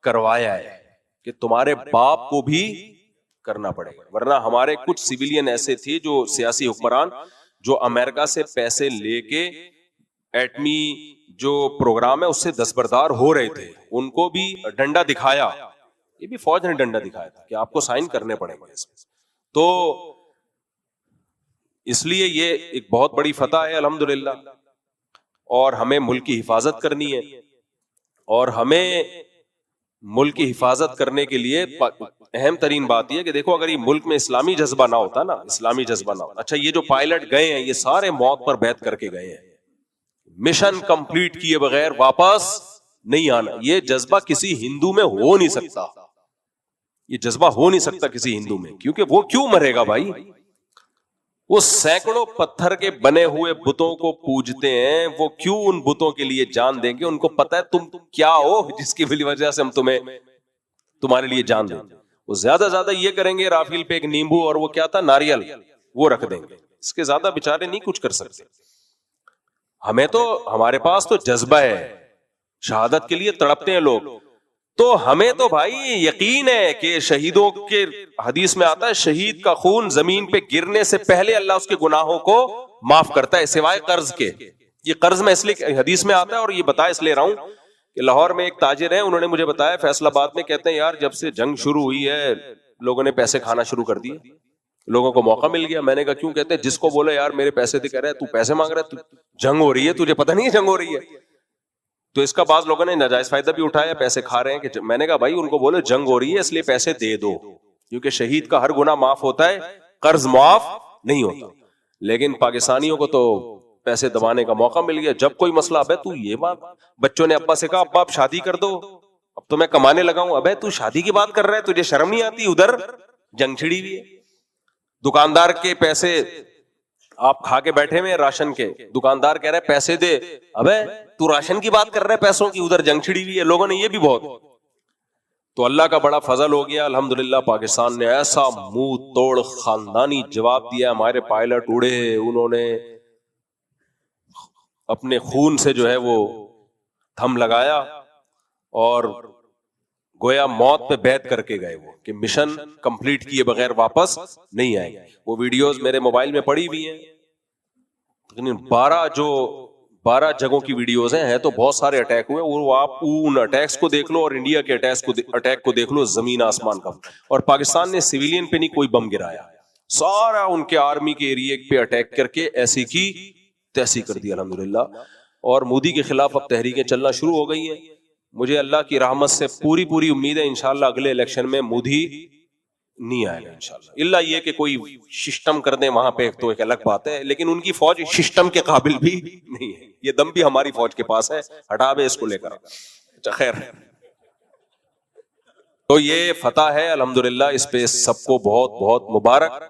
کروایا ہے کہ تمہارے باپ کو بھی کرنا پڑے گا, ورنہ ہمارے کچھ سویلین ایسے تھے جو سیاسی حکمران جو امریکہ سے پیسے لے کے ایٹمی جو پروگرام ہے اس سے دستبردار ہو رہے تھے, ان کو بھی ڈنڈا دکھایا, یہ بھی فوج نے ڈنڈا دکھایا تھا کہ آپ کو سائن کرنے پڑیں گے اس میں. تو اس لیے یہ ایک بہت بڑی فتح ہے الحمدللہ, اور ہمیں ملک کی حفاظت کرنی ہے. اور ہمیں ملک کی حفاظت کرنے کے لیے اہم ترین بات یہ کہ دیکھو اگر یہ ملک میں اسلامی جذبہ نہ ہوتا نا, اسلامی جذبہ نہ ہوتا, اچھا یہ جو پائلٹ گئے ہیں یہ سارے موت پر بیعت کر کے گئے ہیں, مشن کمپلیٹ کیے بغیر واپس نہیں آنا. یہ جذبہ کسی ہندو میں ہو نہیں سکتا, یہ جذبہ ہو نہیں سکتا کسی ہندو میں, کیونکہ وہ کیوں مرے گا بھائی, وہ سینکڑوں پتھر کے بنے ہوئے بتوں کو پوجتے ہیں, وہ کیوں ان بتوں کے لیے جان دیں گے؟ ان کو پتا ہے تم کیا ہو جس کی وجہ سے ہم تمہارے لیے جان دیں. وہ زیادہ زیادہ یہ کریں گے رافیل پہ ایک نیمبو اور وہ کیا تھا ناریل وہ رکھ دیں گے, اس کے زیادہ بیچارے نہیں کچھ کر سکتے. ہمیں تو ہمارے پاس تو جذبہ ہے, شہادت کے لیے تڑپتے ہیں لوگ, تو ہمیں تو بھائی یقین ہے کہ شہیدوں کے حدیث میں آتا ہے شہید کا خون زمین پہ گرنے سے پہلے اللہ اس کے گناہوں کو معاف کرتا ہے سوائے قرض کے. یہ قرض میں اس لیے حدیث میں آتا ہے اور یہ بتا اس لیے رہا ہوں کہ لاہور میں ایک تاجر ہیں, انہوں نے مجھے بتایا فیصل آباد میں, کہتے ہیں یار جب سے جنگ شروع ہوئی ہے لوگوں نے پیسے کھانا شروع کر دیے, لوگوں کو موقع مل گیا. میں نے کہا کیوں؟ کہتے ہیں جس کو بولے یار میرے پیسے دے, کہہ رہا ہے تو پیسے مانگ رہا ہے, جنگ ہو رہی ہے تجھے پتہ نہیں ہے جنگ ہو رہی ہے. تو اس کا بعض لوگوں نے ناجائز فائدہ بھی اٹھایا, پیسے کھا رہے ہیں کہ میں نے کہا بھائی ان کو بولے جنگ ہو رہی ہے اس لیے پیسے دے دو, کیونکہ شہید کا ہر گناہ معاف ہوتا ہے, قرض معاف نہیں ہوتا. لیکن پاکستانیوں کو تو پیسے دبانے کا موقع مل گیا. جب کوئی مسئلہ, ابے تو یہ بات, بچوں نے ابا سے کہا ابا آپ شادی کر دو, اب تو میں کمانے لگا ہوں, ابے تو شادی کی بات کر رہا ہے, تجھے شرم نہیں آتی؟ ادھر جنگ چھڑی ہوئی ہے. دکاندار کے پیسے آپ کھا کے بیٹھے ہوئے راشن کے, دکاندار کہہ رہے پیسے دے, ابے تو راشن کی بات کر رہے پیسوں کی, ادھر جنگ چھڑی ہوئی ہے. لوگوں نے یہ بھی بہت, تو اللہ کا بڑا فضل ہو گیا الحمدللہ, پاکستان نے ایسا منہ توڑ خاندانی جواب دیا. ہمارے پائلٹ اڑے, انہوں نے اپنے خون سے جو ہے وہ تھم لگایا اور گویا موت پہ بیعت کر کے گئے, وہ کہ مشن کمپلیٹ کیے بغیر واپس نہیں آئے. وہ ویڈیوز میرے موبائل میں پڑی ہوئی ہیں, 12 جگہوں کی ویڈیوز ہیں تو بہت سارے اٹیک ہوئے. وہ آپ ان اٹیکس کو دیکھ لو اور انڈیا کے اٹیک کو دیکھ لو, زمین آسمان کا. اور پاکستان نے سویلین پہ نہیں کوئی بم گرایا, سارا ان کے آرمی کے ایریے پہ اٹیک کر کے ایسی کی تیسی کر دی الحمدللہ. اور مودی کے خلاف اب تحریکیں چلنا شروع ہو گئی ہیں. مجھے اللہ کی رحمت سے پوری امید ہے انشاءاللہ اگلے الیکشن میں مودی نہیں آئے گا انشاءاللہ, اللہ یہ کہ کوئی سسٹم کر دیں وہاں پہ تو ایک الگ بات ہے, لیکن ان کی فوج سسٹم کے قابل بھی نہیں ہے. یہ دم بھی ہماری فوج کے پاس ہے, ہٹا بے اس کو لے کر. اچھا خیر, تو یہ فتح ہے الحمدللہ, اس پہ سب کو بہت بہت مبارک,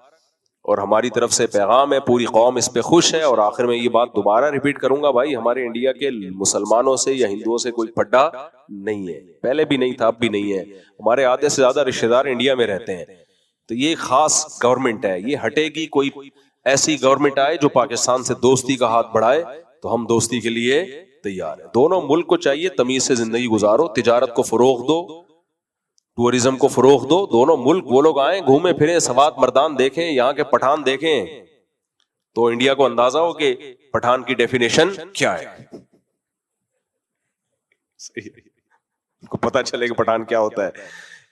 اور ہماری طرف سے پیغام ہے, پوری قوم اس پہ خوش ہے. اور آخر میں یہ بات دوبارہ ریپیٹ کروں گا, بھائی ہمارے انڈیا کے مسلمانوں سے یا ہندوؤں سے کوئی پھڈا نہیں ہے, پہلے بھی نہیں تھا اب بھی نہیں ہے. ہمارے آدھے سے زیادہ رشتہ دار انڈیا میں رہتے ہیں, تو یہ خاص گورنمنٹ ہے, یہ ہٹے گی, کوئی ایسی گورنمنٹ آئے جو پاکستان سے دوستی کا ہاتھ بڑھائے تو ہم دوستی کے لیے تیار ہیں. دونوں ملک کو چاہیے تمیز سے زندگی گزارو, تجارت کو فروغ دو, ٹورزم کو فروغ دو. دونوں ملک وہ لوگ آئیں, گھومیں پھریں, سوات مردان دیکھیں, یہاں کے پٹھان دیکھیں, تو انڈیا کو اندازہ ہو کہ پٹھان کی ڈیفینیشن کیا ہے, کو پتا چلے کہ پٹھان کیا ہوتا ہے.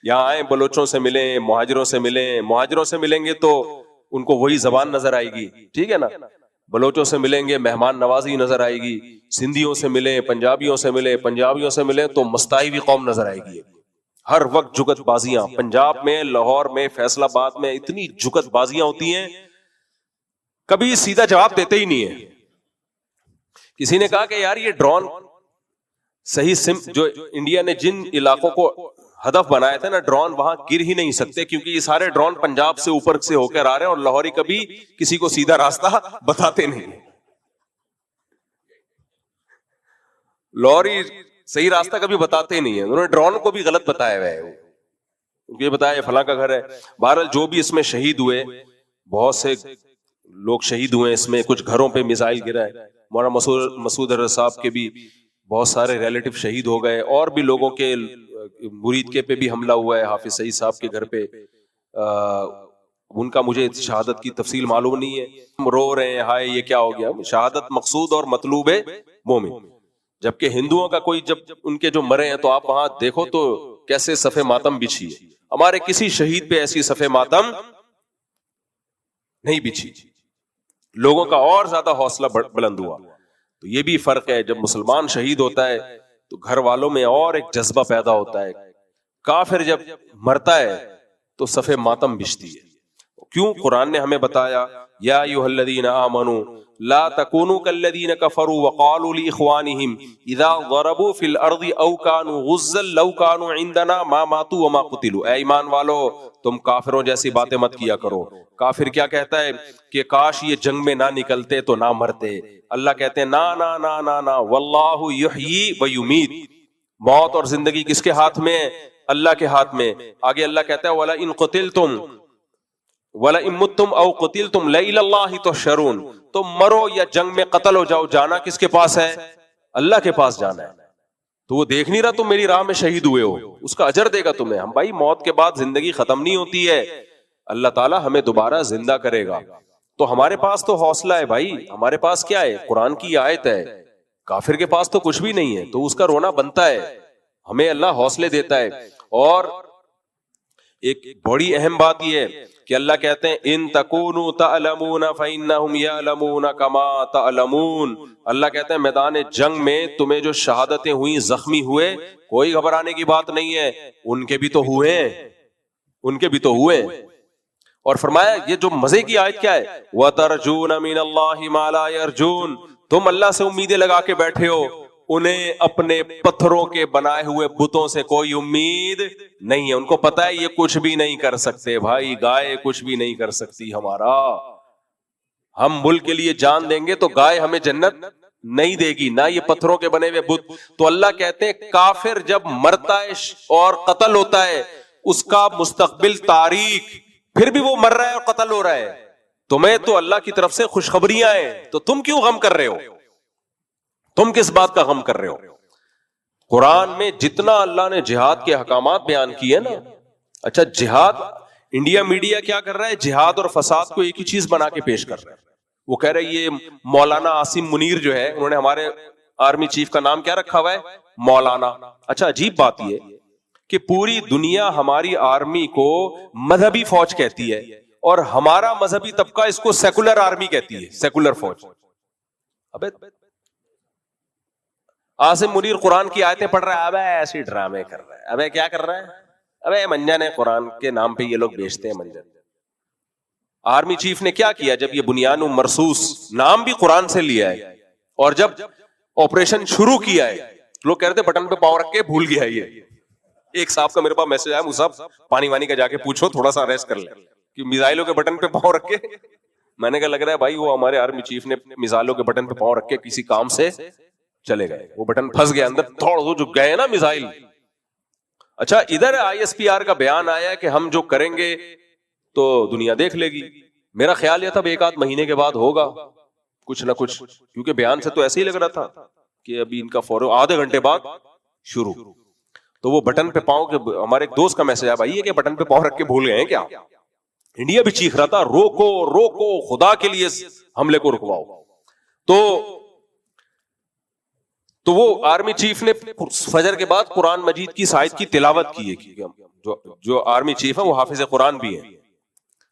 یہاں آئیں, بلوچوں سے ملیں, مہاجروں سے ملیں. مہاجروں سے ملیں گے تو ان کو وہی زبان نظر آئے گی, ٹھیک ہے نا. بلوچوں سے ملیں گے, مہمان نوازی نظر آئے گی. سندھیوں سے ملیں, پنجابیوں سے ملیں, پنجابیوں سے ملیں تو مستائی ہوئی قوم نظر آئے گی. ہر وقت جگت بازیاں پنجاب میں, لاہور میں, فیصل آباد میں اتنی جگت بازیاں ہوتی ہیں, کبھی سیدھا جواب دیتے ہی نہیں ہے. کسی نے کہا کہ یار یہ ڈرون صحیح جو انڈیا نے جن علاقوں کو ہدف بنائے تھے نا ڈرون, وہاں گر ہی نہیں سکتے کیونکہ یہ سارے ڈرون پنجاب سے اوپر سے ہو کر آ رہے ہیں, اور لاہوری کبھی کسی کو سیدھا راستہ بتاتے نہیں. لاہوری صحیح راستہ کبھی بتاتے نہیں ہیں, انہوں نے ڈرون کو بھی غلط بتایا ہوا ہے. یہ بتایا فلاں کا گھر ہے. بہرحال جو بھی اس میں شہید ہوئے, بہت سے لوگ شہید ہوئے اس میں, کچھ گھروں پہ میزائل گرا ہے. مولانا مسعود اظہر صاحب کے بھی بہت سارے ریلیٹو شہید ہو گئے, اور بھی لوگوں کے مرید کے پہ بھی حملہ ہوا ہے, حافظ سعید صاحب کے گھر پہ. ان کا مجھے شہادت کی تفصیل معلوم نہیں ہے. ہم رو رہے ہیں ہائے یہ کیا ہو گیا. شہادت مقصود اور مطلوب ہے مومن. جبکہ ہندوؤں کا کوئی جب ان کے جو مرے ہیں تو آپ وہاں دیکھو تو کیسے صف ماتم بچھی ہے. ہمارے کسی شہید پہ ایسی صف ماتم نہیں بچھی. لوگوں کا اور زیادہ حوصلہ بلند ہوا. تو یہ بھی فرق ہے, جب مسلمان شہید ہوتا ہے تو گھر والوں میں اور ایک جذبہ پیدا ہوتا ہے. کافر جب مرتا ہے تو صف ماتم بچھتی ہے. کیوں؟ قرآن نے ہمیں بتایا یا ایھا الذین آمنوا لا تکونوا کالذین کفروا وقالوا لاخوانہم اذا ضربوا فی الارض او کانوا غزا لو کانوا عندنا ما ماتوا وما قتلوا. اے ایمان والو تم کافروں جیسی باتیں مت کیا کرو. کافر کیا کہتا ہے کہ کاش یہ جنگ میں نہ نکلتے تو نہ مرتے. اللہ کہتے ہیں نا نا نا نا نا واللہ یحیی و یمیت. موت اور زندگی کس کے ہاتھ میں؟ اللہ کے ہاتھ میں. آگے اللہ کہتا ہے وَلَئِن قُتِلْتُمْ وَلَئِن مُتْتُمْ أَوْ قُتِلْتُمْ لَإِلَى اللَّهِ تُحْشَرُونَ. تم مرو یا جنگ میں قتل ہو جاؤ, جانا کس کے پاس ہے؟ اللہ کے پاس جانا ہے. تو وہ دیکھ نہیں رہا تم میری راہ میں شہید ہوئے ہو, اس کا اجر دے گا تمہیں. ہم بھائی موت کے بعد زندگی ختم نہیں ہوتی ہے, اللہ تعالیٰ ہمیں دوبارہ زندہ کرے گا. تو ہمارے پاس تو حوصلہ ہے بھائی. ہمارے پاس کیا ہے؟ قرآن کی آیت ہے. کافر کے پاس تو کچھ بھی نہیں ہے, تو اس کا رونا بنتا ہے. ہمیں اللہ حوصلے دیتا ہے. اور ایک بڑی اہم بات یہ ہے کہ اللہ کہتے ہیں ان تکونوا تعلمون فانہم یعلمون کما تعلمون. اللہ کہتے ہیں میدان جنگ میں تمہیں جو شہادتیں ہوئیں, زخمی ہوئے, کوئی گھبرانے کی بات نہیں ہے. ان کے بھی تو ہوئے ہیں, ان کے بھی تو ہوئے ہیں. اور فرمایا یہ جو مزے کی آیت کیا ہے وَتَرْجُونَ مِنَ اللَّهِ مَا لَا يَرْجُونَ. تم اللہ سے امیدیں لگا کے بیٹھے ہو, انہیں اپنے پتھروں کے بنائے ہوئے بتوں سے کوئی امید نہیں ہے. ان کو پتا ہے یہ کچھ بھی نہیں کر سکتے. بھائی گائے کچھ بھی نہیں کر سکتی ہمارا. ہم ملک کے لیے جان دیں گے تو گائے ہمیں جنت نہیں دے گی, نہ یہ پتھروں کے بنے ہوئے بت. تو اللہ کہتے ہیں کافر جب مرتا ہے اور قتل ہوتا ہے اس کا مستقبل تاریک, پھر بھی وہ مر رہا ہے اور قتل ہو رہا ہے. تمہیں تو اللہ کی طرف سے خوشخبریاں ہیں, تو تم کیوں غم کر رہے ہو؟ تم کس بات کا غم کر رہے ہو؟ قرآن میں جتنا اللہ نے جہاد کے احکامات بیان کیے نا. اچھا جہاد, انڈیا میڈیا کیا کر رہا ہے؟ جہاد اور فساد کو ایک ہی چیز بنا کے پیش کر رہا ہے. وہ کہہ رہے یہ مولانا عاصم منیر جو ہے, انہوں نے ہمارے آرمی چیف کا نام کیا رکھا ہوا ہے؟ مولانا. اچھا عجیب بات یہ کہ پوری دنیا ہماری آرمی کو مذہبی فوج کہتی ہے, اور ہمارا مذہبی طبقہ اس کو سیکولر آرمی کہتی ہے, سیکولر فوج. ابے عاصم منیر قرآن کی آیتیں پڑھ رہا ہے, ابے ایسی ڈرامے کر رہا ہے. ابے کیا کر رہا ہے؟ ابے منجن ہے, قرآن کے نام پہ یہ لوگ بیچتے ہیں منجن. آرمی چیف نے کیا کیا جب یہ بنیان مرصوص نام بھی قرآن سے لیا ہے, اور جب آپریشن شروع کیا ہے لوگ کہہ رہے تھے بٹن پہ پاؤں رکھ کے بھول گیا. یہ ایک صاحب کا میرے پاس میسج آیا, مصعب پانی وانی کا جا کے پوچھو تھوڑا سا ریسٹ کر لیں کہ میزائلوں کے بٹن پہ پاؤں رکھ کے. میں نے کہا لگ رہا ہے بھائی وہ ہمارے آرمی چیف نے میزائلوں کے بٹن پہ پاؤں رکھ کے کسی کام سے چلے گئے, وہ بٹن پھنس گیا اندر, تھوڑا جو گئے نا میزائل. اچھا ادھر ISPR کا بیان آیا کہ ہم جو کریں گے تو دنیا دیکھ لے گی. میرا خیال یہ تھا ایک آدھ مہینے کے بعد ہوگا کچھ نہ کچھ, کیونکہ بیان سے تو ایسے ہی لگ رہا تھا کہ ابھی ان کا فوراً آدھے گھنٹے بعد شروع. تو وہ بٹن پہ پاؤں کے, ہمارے ایک دوست کا میسج آیا, بھائی یہ کہ بٹن پہ پاؤں رکھ کے بھول گئے ہیں کیا؟ انڈیا بھی چیخ رہا تھا روکو روکو, خدا کے لیے حملے کو رکواؤ. تو وہ آرمی چیف نے فجر کے بعد قرآن مجید کی آیت کی تلاوت کی ہے. جو آرمی چیف ہے وہ حافظ قرآن بھی ہے.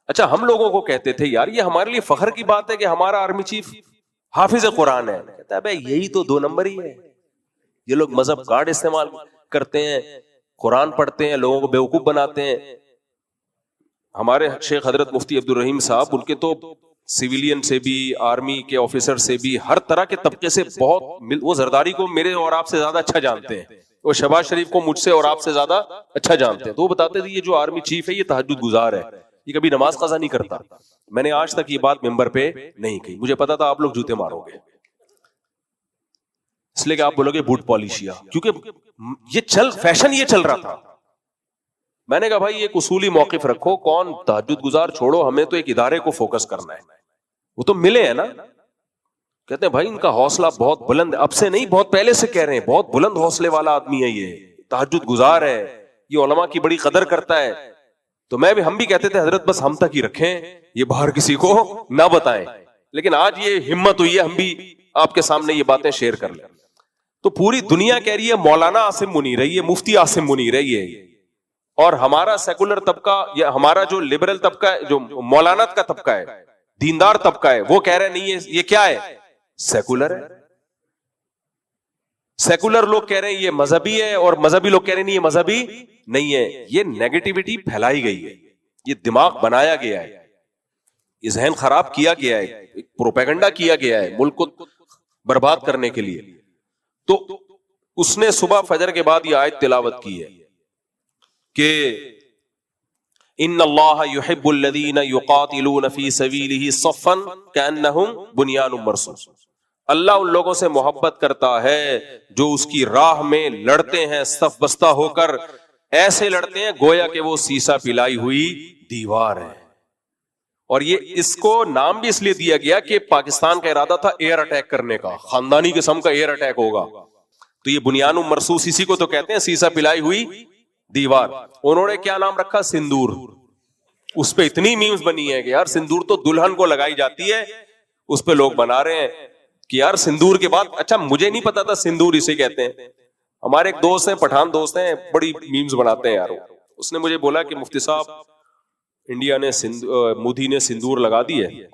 اچھا, ہم لوگوں کو کہتے تھے یار یہ ہمارے لیے فخر کی بات ہے کہ ہمارا آرمی چیف حافظ قرآن ہے. کہتا ہے بھائی یہی تو 2 نمبر ہی ہے. یہ لوگ مذہب کارڈ استعمال کرتے ہیں, قرآن پڑھتے ہیں, لوگوں کو بیوقوف بناتے ہیں. ہمارے شیخ حضرت مفتی عبد الرحیم صاحب, ان کے تو سویلین سے بھی, آرمی کے آفیسر سے بھی, ہر طرح کے طبقے سے بہت, وہ زرداری کو میرے اور آپ سے زیادہ اچھا جانتے ہیں, وہ شہباز شریف کو مجھ سے اور آپ سے زیادہ اچھا جانتے ہیں. تو وہ بتاتے تھے یہ جو آرمی چیف ہے یہ تہجد گزار ہے, یہ کبھی نماز قضا نہیں کرتا. میں نے آج تک یہ بات ممبر پہ نہیں کہی, مجھے پتا تھا آپ لوگ جوتے مارو گے, اس لیے کہ آپ بولو گے بوٹ پالیشیا, کیونکہ یہ فیشن یہ چل رہا تھا. میں نے کہا بھائی ایک اصولی موقف رکھو, کون تہجد گزار چھوڑو, ہمیں تو ایک ادارے کو فوکس کرنا ہے. وہ تو ملے ہیں نا. کہتے ہیں بھائی ان کا حوصلہ بہت بلند, اب سے نہیں بہت پہلے سے کہہ رہے ہیں, بہت بلند حوصلے والا آدمی ہے, یہ تہجد گزار ہے, یہ علماء کی بڑی قدر کرتا ہے. تو ہم بھی کہتے تھے حضرت بس ہم تک ہی رکھیں, یہ باہر کسی کو نہ بتائیں. لیکن آج یہ ہمت ہوئی ہے ہم بھی آپ کے سامنے یہ باتیں شیئر کر لیں. تو پوری دنیا کہہ رہی ہے مولانا عاصم منیر ہے, یہ مفتی عاصم منیر ہے یہ, اور ہمارا سیکولر طبقہ یا ہمارا جو لبرل طبقہ ہے, جو مولانت کا طبقہ ہے, دیندار طبقہ ہے, وہ کہہ رہے نہیں یہ کیا ہے, سیکولر ہے. سیکولر لوگ کہہ رہے ہیں یہ مذہبی ہے, اور مذہبی لوگ کہہ رہے ہیں یہ مذہبی نہیں ہے. یہ نیگیٹیوٹی پھیلائی گئی ہے, یہ دماغ بنایا گیا ہے, یہ ذہن خراب کیا گیا ہے, پروپیگنڈا کیا گیا ہے ملک کو برباد کرنے کے لیے. تو اس نے صبح فجر کے بعد یہ آیت تلاوت کی ہے کہ ان اللہ یحب الذین یقاتلون فی سبیلہ صفا کأنہم بنیان مرصوص. اللہ ان لوگوں سے محبت کرتا ہے جو اس کی راہ میں لڑتے ہیں صف بستہ ہو کر, ایسے لڑتے ہیں گویا کہ وہ سیسا پلائی ہوئی دیوار ہے. اور یہ اس کو نام بھی اس لیے دیا گیا کہ پاکستان کا ارادہ تھا ایئر اٹیک کرنے کا, خاندانی قسم کا ایئر اٹیک ہوگا. تو یہ بنیان مرصوص اسی کو تو کہتے ہیں, سیسا پلائی ہوئی دیوار. انہوں نے کیا نام رکھا, سندور. اس پہ اتنی میمز بنی ہے کہ یار سندور تو دلہن کو لگائی جاتی ہے, اس پہ لوگ بنا رہے ہیں کہ یار سندور کے بعد, اچھا مجھے نہیں پتا تھا سندور اسے کہتے ہیں. ہمارے ایک دوست ہیں, پٹھان دوست ہیں, بڑی میمز بناتے ہیں یار. اس نے مجھے بولا کہ مفتی صاحب انڈیا نے مودی نے سندور لگا دی ہے,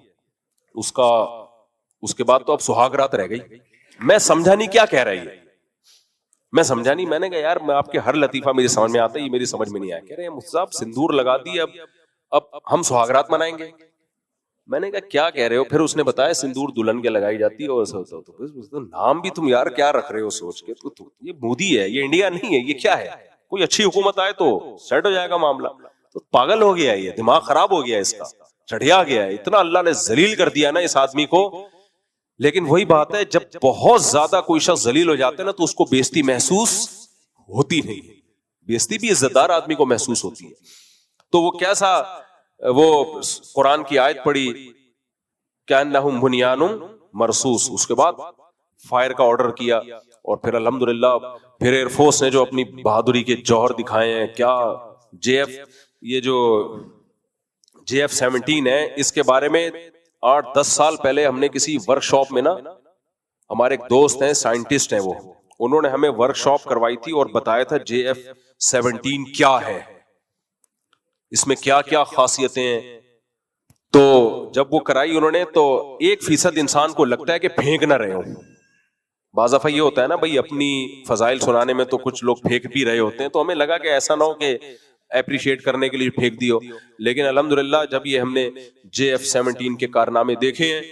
اس کے بعد تو اب سہاگ رات رہ گئی. میں سمجھا نہیں کیا کہہ رہی ہے, میں سمجھا نہیں. میں نے کہا یار میں آپ کے ہر لطیفہ میری سمجھ میں آتا ہے, یہ میری سمجھ میں نہیں آیا. کہہ رہے ہیں مفتی صاحب سندور لگا دی, اب ہم سہاگ رات منائیں گے. میں نے کہا کیا کہہ رہے ہو. پھر اس نے بتایا سندور دلہن کے لگائی جاتی ہے, اور نام بھی تم یار کیا رکھ رہے ہو سوچ کے. یہ مودی ہے, یہ انڈیا نہیں ہے, یہ کیا ہے, کوئی اچھی حکومت آئے تو سیٹ ہو جائے گا معاملہ. تو پاگل ہو گیا, یہ دماغ خراب ہو گیا, اس کا چڑھیا گیا ہے. اتنا اللہ نے ذلیل کر دیا نا اس آدمی کو. لیکن وہی بات ہے, جب بہت زیادہ کوئی شخص ذلیل ہو جاتا ہے نا تو اس کو بےزتی محسوس ہوتی نہیں. بےزتی بھی عزت دار آدمی کو محسوس ہوتی ہے. تو وہ کیسا, وہ قرآن کی آیت پڑھی کأنہم بنیان مرصوص, اس کے بعد فائر کا آرڈر کیا, اور پھر الحمدللہ پھر ایئر فورس نے جو اپنی بہادری کے جوہر دکھائے ہیں. کیا یہ جو JF-17 ہے, اس کے بارے میں 8-10 سال پہلے ہم نے کسی ورک شاپ میں نا, ہمارے ایک دوست ہیں سائنٹسٹ ہیں, وہ انہوں نے ہمیں ورک شاپ کروائی تھی اور بتایا تھا JF-17 کیا ہے, اس میں کیا کیا خاصیتیں ہیں. تو جب وہ کرائی انہوں نے تو 1% انسان کو لگتا ہے کہ پھینک نہ رہے ہوں. بعض دفعہ یہ ہوتا ہے نا بھائی, اپنی فضائل سنانے میں تو کچھ لوگ پھینک بھی رہے ہوتے ہیں, تو ہمیں لگا کہ ایسا نہ ہو کہ اپریشیٹ کرنے کے لیے پھینک دیو. لیکن الحمدللہ جب یہ ہم نے JF-17 کے کارنامے دیکھے ہیں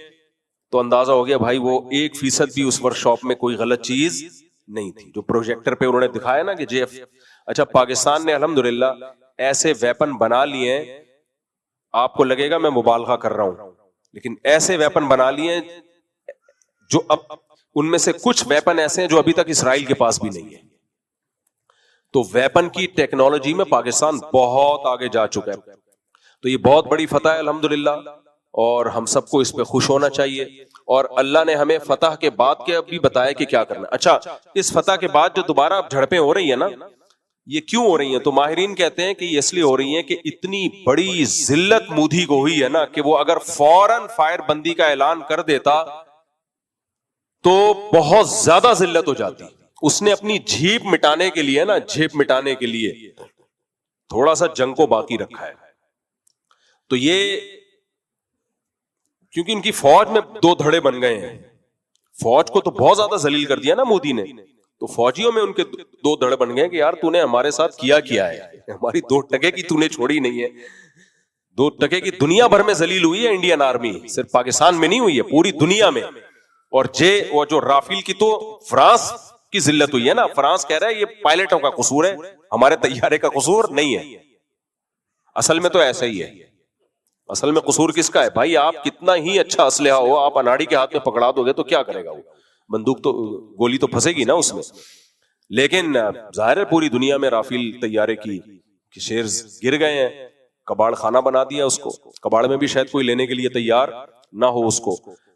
تو اندازہ ہو گیا بھائی وہ 1% بھی اس ورک شاپ میں کوئی غلط چیز نہیں تھی. جو پروجیکٹر پہ انہوں نے دکھایا نا کہ اچھا پاکستان نے الحمدللہ ایسے ویپن بنا لیے ہیں, آپ کو لگے گا میں مبالغہ کر رہا ہوں, لیکن ایسے ویپن بنا لیے ہیں جو اب ان میں سے کچھ ویپن ایسے ہیں جو ابھی تک اسرائیل کے پاس بھی نہیں ہے. تو ویپن کی ٹیکنالوجی میں پاکستان بہت آگے جا چکا ہے. تو یہ بہت بڑی فتح ہے الحمدللہ. اور ہم سب کو اس پہ خوش ہونا چاہیے. اور اللہ نے ہمیں فتح کے بعد کے اب بھی بتایا کہ کیا کرنا. اچھا, اس فتح کے بعد جو دوبارہ اب جھڑپیں ہو رہی ہیں نا, یہ کیوں ہو رہی ہیں؟ تو ماہرین کہتے ہیں کہ یہ اس لیے ہو رہی ہیں کہ اتنی بڑی ذلت مودی کو ہوئی ہے نا کہ وہ اگر فوراً فائر بندی کا اعلان کر دیتا تو بہت زیادہ ذلت ہو جاتی. اس نے اپنی جھیپ مٹانے کے لیے نا, جھیپ مٹانے کے لیے تھوڑا سا جنگ کو باقی رکھا ہے. تو یہ کیونکہ ان کی فوج میں 2 دھڑے بن گئے ہیں. فوج کو تو بہت زیادہ ذلیل کر دیا نا مودی نے, تو فوجیوں میں ان کے 2 دھڑے بن گئے کہ یار تو نے ہمارے ساتھ کیا ہے, ہماری 2 ٹکے کی تو نے چھوڑی نہیں ہے. 2 ٹکے کی دنیا بھر میں ذلیل ہوئی ہے انڈین آرمی, صرف پاکستان میں نہیں ہوئی ہے, پوری دنیا میں. اور وہ جو رافیل کی تو فرانس کی ذلت ہوئی ہے نا. فرانس کہہ رہا ہے یہ پائلٹوں کا قصور ہے, ہمارے طیارے کا قصور نہیں ہے. اصل میں تو ایسا ہی ہے. اصل میں قصور کس کا ہے بھائی؟ آپ کتنا ہی اچھا اسلحہ ہو, آپ اناڑی کے ہاتھ میں پکڑا دو گے تو کیا کرے گا وہ؟ بندوق تو, گولی تو پھنسے گی نا اس میں. لیکن ظاہر ہے پوری دنیا میں رافیل طیارے کی شیر گر گئے ہیں, کباڑ خانہ بنا دیا اس کو. کباڑ میں بھی شاید کوئی لینے کے لیے تیار نہ ہو اس کو.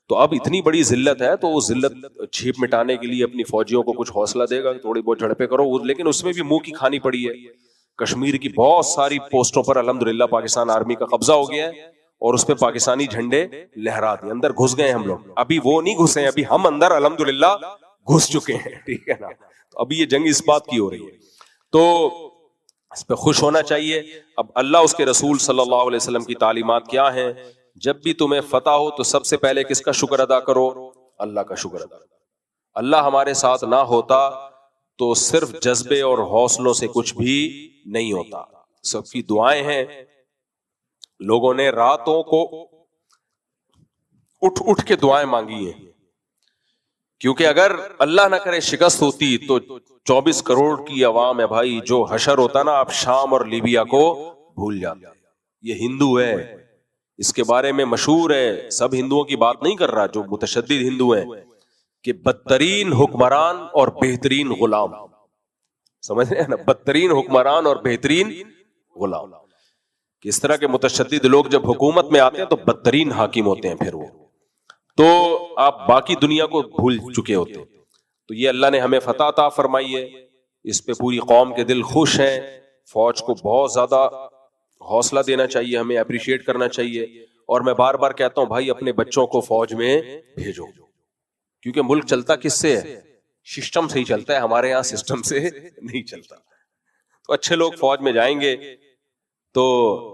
تو اب اتنی بڑی ذلت ہے تو وہ ذلت جھیپ مٹانے کے لیے اپنی فوجیوں کو کچھ حوصلہ دے گا, تھوڑی بہت جھڑپیں کرو. لیکن اس میں بھی منہ کی کھانی پڑی ہے. کشمیر کی بہت ساری پوسٹوں پر الحمدللہ پاکستان آرمی کا قبضہ ہو گیا ہے اور اس پہ پاکستانی جھنڈے لہرا دیے. اندر گھس گئے ہم لوگ, ابھی وہ نہیں گھسے ہیں, ابھی ہم اندر الحمدللہ گھس چکے ہیں. ٹھیک ہے نا. تو ابھی یہ جنگ اس بات کی ہو رہی ہے, تو اس پہ خوش ہونا چاہیے. اب اللہ اس کے رسول صلی اللہ علیہ وسلم کی تعلیمات کیا ہیں؟ جب بھی تمہیں فتح ہو تو سب سے پہلے کس کا شکر ادا کرو؟ اللہ کا شکر ادا کرو. اللہ ہمارے ساتھ نہ ہوتا تو صرف جذبے اور حوصلوں سے کچھ بھی نہیں ہوتا. سب کی دعائیں ہیں. لوگوں نے راتوں کو اٹھ کے دعائیں مانگی ہیں, کیونکہ اگر اللہ نہ کرے شکست ہوتی تو 24 کروڑ کی عوام ہے بھائی, جو حشر ہوتا نا آپ شام اور لیبیا کو بھول جاتے. یہ ہندو ہے, اس کے بارے میں مشہور ہے, سب ہندوؤں کی بات نہیں کر رہا, جو متشدد ہندو ہیں, کہ بدترین حکمران اور بہترین غلام. سمجھ رہے ہیں نا, بدترین حکمران اور بہترین غلام. کہ اس طرح کے متشدد لوگ جب حکومت میں آتے ہیں تو بدترین حاکم ہوتے ہیں پھر وہ, تو آپ باقی دنیا کو بھول چکے ہوتے. تو یہ اللہ نے ہمیں فتح عطا فرمائی ہے, اس پہ پوری قوم کے دل خوش ہیں. فوج کو بہت زیادہ حوصلہ دینا چاہیے, ہمیں اپریشیٹ کرنا چاہیے. اور میں بار بار کہتا ہوں بھائی اپنے بچوں کو فوج میں بھیجو, کیونکہ ملک چلتا کس سے ہے؟ سسٹم سے ہی چلتا ہے. ہمارے یہاں سسٹم سے نہیں چلتا. تو اچھے لوگ فوج میں جائیں گے. تو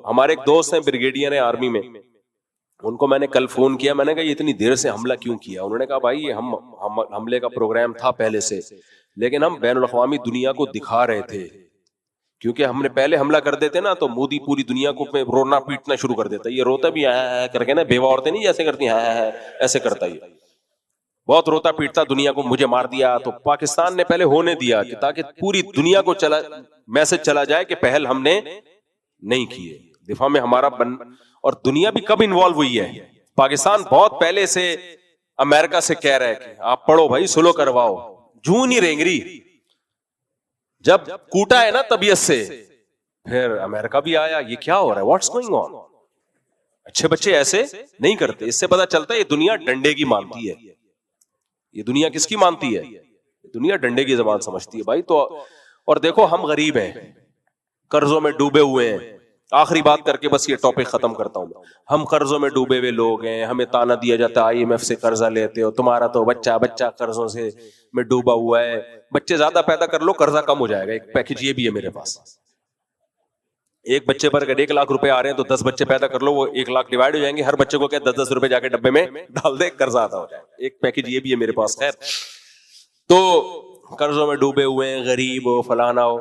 ہمارے ایک دوست ہیں بریگیڈیئر ہیں آرمی میں, ان کو میں نے کل فون کیا, میں نے کہا یہ اتنی دیر سے حملہ کیوں کیا؟ انہوں نے کہا بھائی ہم حملے کا پروگرام تھا پہلے سے, لیکن ہم بین الاقوامی دنیا کو دکھا رہے تھے, کیونکہ ہم نے پہلے حملہ کر دیتے نا تو مودی پوری دنیا کو رونا پیٹنا شروع کر دیتا. یہ روتا بھی ہے کر کے نا, بیوہ عورتیں نہیں جیسے کرتی ہیں ایسے کرتا, یہ بہت روتا پیٹتا دنیا کو, مجھے مار دیا. تو پاکستان نے پہلے ہونے دیا کہ تاکہ پوری دنیا کو میسج چلا جائے کہ پہل ہم نے نہیں کیے, دفاع میں ہمارا اور دنیا بھی کب انوالو ہوئی ہے؟ پاکستان بہت پہلے سے امریکہ سے کہہ رہا ہے کہ آپ پڑھو بھائی, سلو کرواؤ. جوں نہیں رینگری, جب کوٹا ہے نا طبیعت سے, پھر امریکہ بھی آیا. یہ کیا ہو رہا ہے؟ What's going on? اچھے بچے ایسے نہیں کرتے. اس سے پتا چلتا ہے یہ دنیا ڈنڈے کی مانتی ہے. یہ دنیا کس کی مانتی ہے؟ دنیا ڈنڈے کی زبان سمجھتی ہے بھائی. تو اور دیکھو ہم غریب ہیں, قرضوں میں ڈوبے ہوئے ہیں. آخری بات کر کے بس یہ ٹاپک ختم کرتا ہوں. ہم قرضوں میں ڈوبے ہوئے لوگ ہیں, ہمیں تانا دیا جاتا ہے IMF سے قرضہ لیتے ہو, تمہارا تو بچہ قرضوں سے میں ڈوبا ہوا ہے. بچے زیادہ پیدا کر لو, قرضہ کم ہو جائے گا. ایک پیکج یہ بھی ہے میرے پاس, ایک بچے پر اگر 1 لاکھ روپے آ رہے ہیں تو 10 بچے پیدا کر لو, وہ 1 لاکھ ڈیوائڈ ہو جائیں گے. ہر بچے کو کیا 10-10 روپے جا کے ڈبے میں ڈال دے, قرضہ آتا ہو جائے. ایک پیکج یہ بھی ہے میرے پاس. خیر, تو قرضوں میں ڈوبے ہوئے ہیں, غریب ہو فلانا ہو,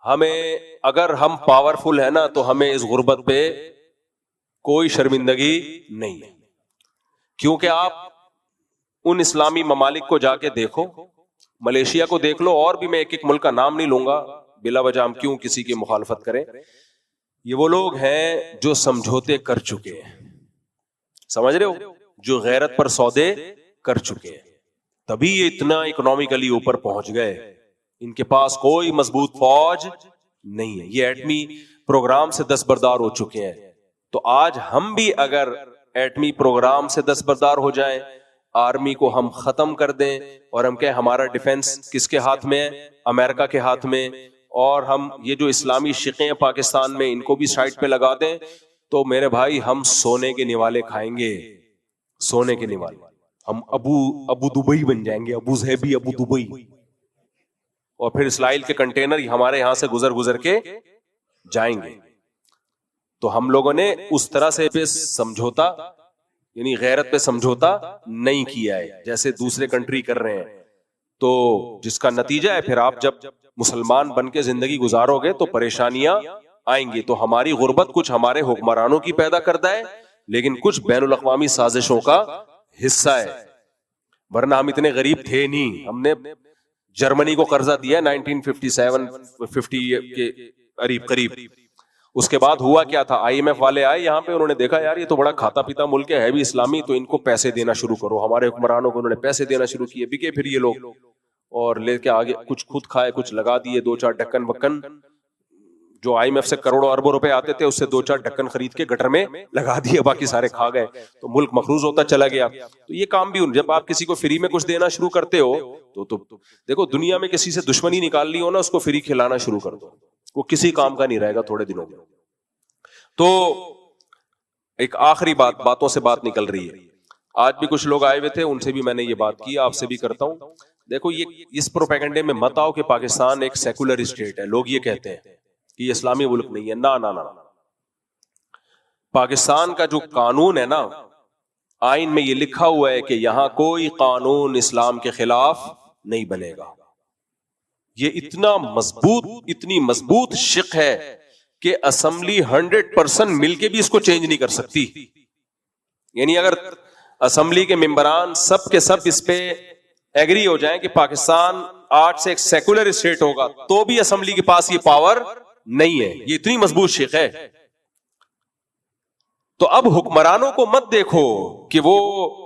ہمیں اگر ہم پاورفل ہے نا تو ہمیں اس غربت پہ کوئی شرمندگی نہیں ہے. کیونکہ آپ ان اسلامی ممالک کو جا کے دیکھو, ملیشیا کو دیکھ لو, اور بھی میں ایک ایک ملک کا نام نہیں لوں گا بلا وجہ, ہم کیوں کسی کی مخالفت کریں. یہ وہ لوگ ہیں جو سمجھوتے کر چکے ہیں, سمجھ رہے ہو, جو غیرت پر سودے کر چکے ہیں, تبھی یہ اتنا اکنامکلی اوپر پہنچ گئے. ان کے پاس کوئی مضبوط فوج نہیں ہے, یہ ایٹمی پروگرام سے دستبردار ہو چکے ہیں. تو آج ہم بھی اگر ایٹمی پروگرام سے دستبردار ہو جائیں, آرمی کو ہم ختم کر دیں اور ہم کہیں ہمارا ڈیفنس کس کے ہاتھ میں ہے, امریکہ کے ہاتھ میں, اور ہم یہ جو اسلامی شقیں ہیں پاکستان میں ان کو بھی سائڈ پہ لگا دیں, تو میرے بھائی ہم سونے کے نوالے کھائیں گے, سونے کے نوالے. ہم ابو دبئی بن جائیں گے, ابو ظہبی ابو دبئی, اور پھر اسرائیل کے کنٹینر ہمارے یہاں سے گزر کے جائیں گے. تو ہم لوگوں نے اس طرح سے پہ سمجھوتا, یعنی غیرت پہ سمجھوتا نہیں کیا ہے جیسے دوسرے کنٹری کر رہے ہیں. تو جس کا نتیجہ ہے پھر آپ جب مسلمان بن کے زندگی گزارو گے تو پریشانیاں آئیں گی. تو ہماری غربت کچھ ہمارے حکمرانوں کی پیدا کردہ ہے, لیکن کچھ بین الاقوامی سازشوں کا حصہ ہے, ورنہ ہم اتنے غریب تھے نہیں. ہم نے جرمنی کو قرضہ دیا 1957-50 کے قریب. اس کے بعد ہوا کیا تھا, آئی ایم ایف والے آئے یہاں پہ, انہوں نے دیکھا یار یہ تو بڑا کھاتا پیتا ملک ہے بھی اسلامی, تو ان کو پیسے دینا شروع کرو. ہمارے حکمرانوں کو انہوں نے پیسے دینا شروع کیے, بکے پھر یہ لوگ, اور لے کے آگے کچھ خود کھائے, کچھ لگا دیے, 2-4 ڈھکن وکن جو آئی ایم ایف سے کروڑوں اربوں روپے آتے تھے اس سے 2-4 ڈھکن خرید کے گٹر میں لگا دیے, باقی سارے کھا گئے, تو ملک مقروض ہوتا چلا گیا. تو یہ کام بھی جب آپ کسی کو فری میں کچھ دینا شروع کرتے ہو تو دیکھو دنیا میں کسی سے دشمنی نکالنی ہو نا, اس کو فری کھلانا شروع کر دو, وہ کسی کام کا نہیں رہے گا تھوڑے دنوں میں. تو ایک آخری باتوں سے بات نکل رہی ہے, آج بھی کچھ لوگ آئے ہوئے تھے, ان سے بھی میں نے یہ بات کی, آپ سے بھی کرتا ہوں. دیکھو یہ اس پروپیگنڈے میں مت آؤ کہ پاکستان ایک سیکولر اسٹیٹ ہے. لوگ یہ کہتے ہیں کہ یہ اسلامی ملک نہیں ہے. نہ, پاکستان کا جو قانون ہے نا, آئین میں یہ لکھا ہوا ہے کہ یہاں کوئی قانون اسلام کے خلاف نہیں بنے گا. یہ اتنی مضبوط شق ہے کہ اسمبلی 100% مل کے بھی اس کو چینج نہیں کر سکتی. یعنی اگر اسمبلی کے ممبران سب کے سب اس پہ ایگری ہو جائیں کہ پاکستان آج سے ایک سیکولر اسٹیٹ ہوگا, تو بھی اسمبلی کے پاس یہ پاور نہیں ہے. یہ اتنی مضبوط شق ہے. تو اب حکمرانوں کو مت دیکھو کہ وہ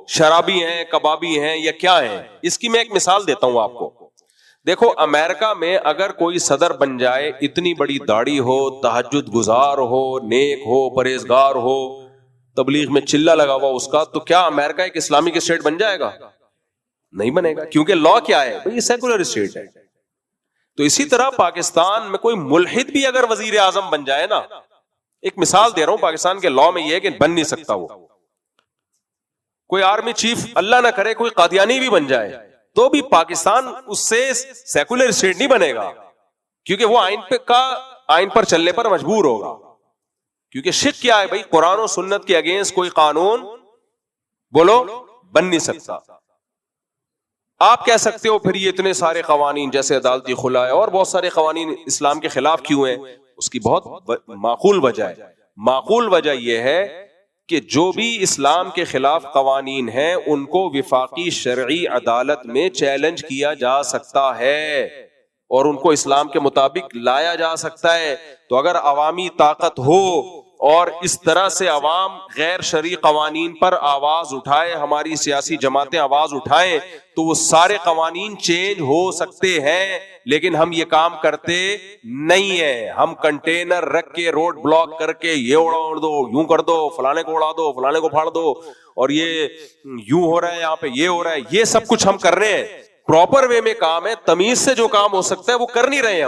شرابی ہیں, کبابی ہیں یا کیا ہیں. اس کی میں ایک مثال دیتا ہوں آپ کو. دیکھو امریکہ میں اگر کوئی صدر بن جائے, اتنی بڑی داڑھی ہو, تہجد گزار ہو, نیک ہو, پرہیزگار ہو, تبلیغ میں چلہ لگا ہوا اس کا, تو کیا امریکہ ایک اسلامک اسٹیٹ بن جائے گا؟ نہیں بنے گا, کیونکہ لا کیا ہے بھئی, یہ سیکولر اسٹیٹ ہے. تو اسی طرح پاکستان میں کوئی ملحد بھی اگر وزیر اعظم بن جائے نا, ایک مثال دے رہا ہوں, پاکستان کے لا میں یہ ہے کہ بن نہیں سکتا وہ. کوئی آرمی چیف اللہ نہ کرے کوئی قادیانی بھی بن جائے, تو بھی پاکستان اس سے سیکولر اسٹیٹ نہیں بنے گا, کیونکہ وہ آئین پر چلنے پر مجبور ہوگا. کیونکہ شک کیا ہے بھائی, قرآن و سنت کے اگینسٹ کوئی قانون بولو بن نہیں سکتا. آپ کہہ سکتے ہو پھر یہ اتنے سارے قوانین جیسے عدالتی خلا ہے اور بہت سارے قوانین اسلام کے خلاف کیوں ہیں؟ اس کی بہت معقول وجہ ہے. معقول وجہ یہ ہے کہ جو بھی اسلام کے خلاف قوانین ہیں ان کو وفاقی شرعی عدالت میں چیلنج کیا جا سکتا ہے اور ان کو اسلام کے مطابق لایا جا سکتا ہے. تو اگر عوامی طاقت ہو اور اس طرح سے عوام غیر شرعی قوانین پر آواز اٹھائے, ہماری سیاسی جماعتیں آواز اٹھائیں, تو وہ سارے قوانین چینج ہو سکتے ہیں. لیکن ہم یہ کام کرتے نہیں ہیں. ہم کنٹینر رکھ کے روڈ بلاک کر کے یہ اڑا دو, یوں کر دو, فلانے کو اڑا دو, فلانے کو پھاڑ دو, اور یہ یوں ہو رہا ہے, یہاں پہ یہ ہو رہا ہے, یہ سب کچھ ہم کر رہے ہیں. پراپر وے میں کام ہے, تمیز سے جو کام ہو سکتا ہے وہ کر نہیں رہے ہیں.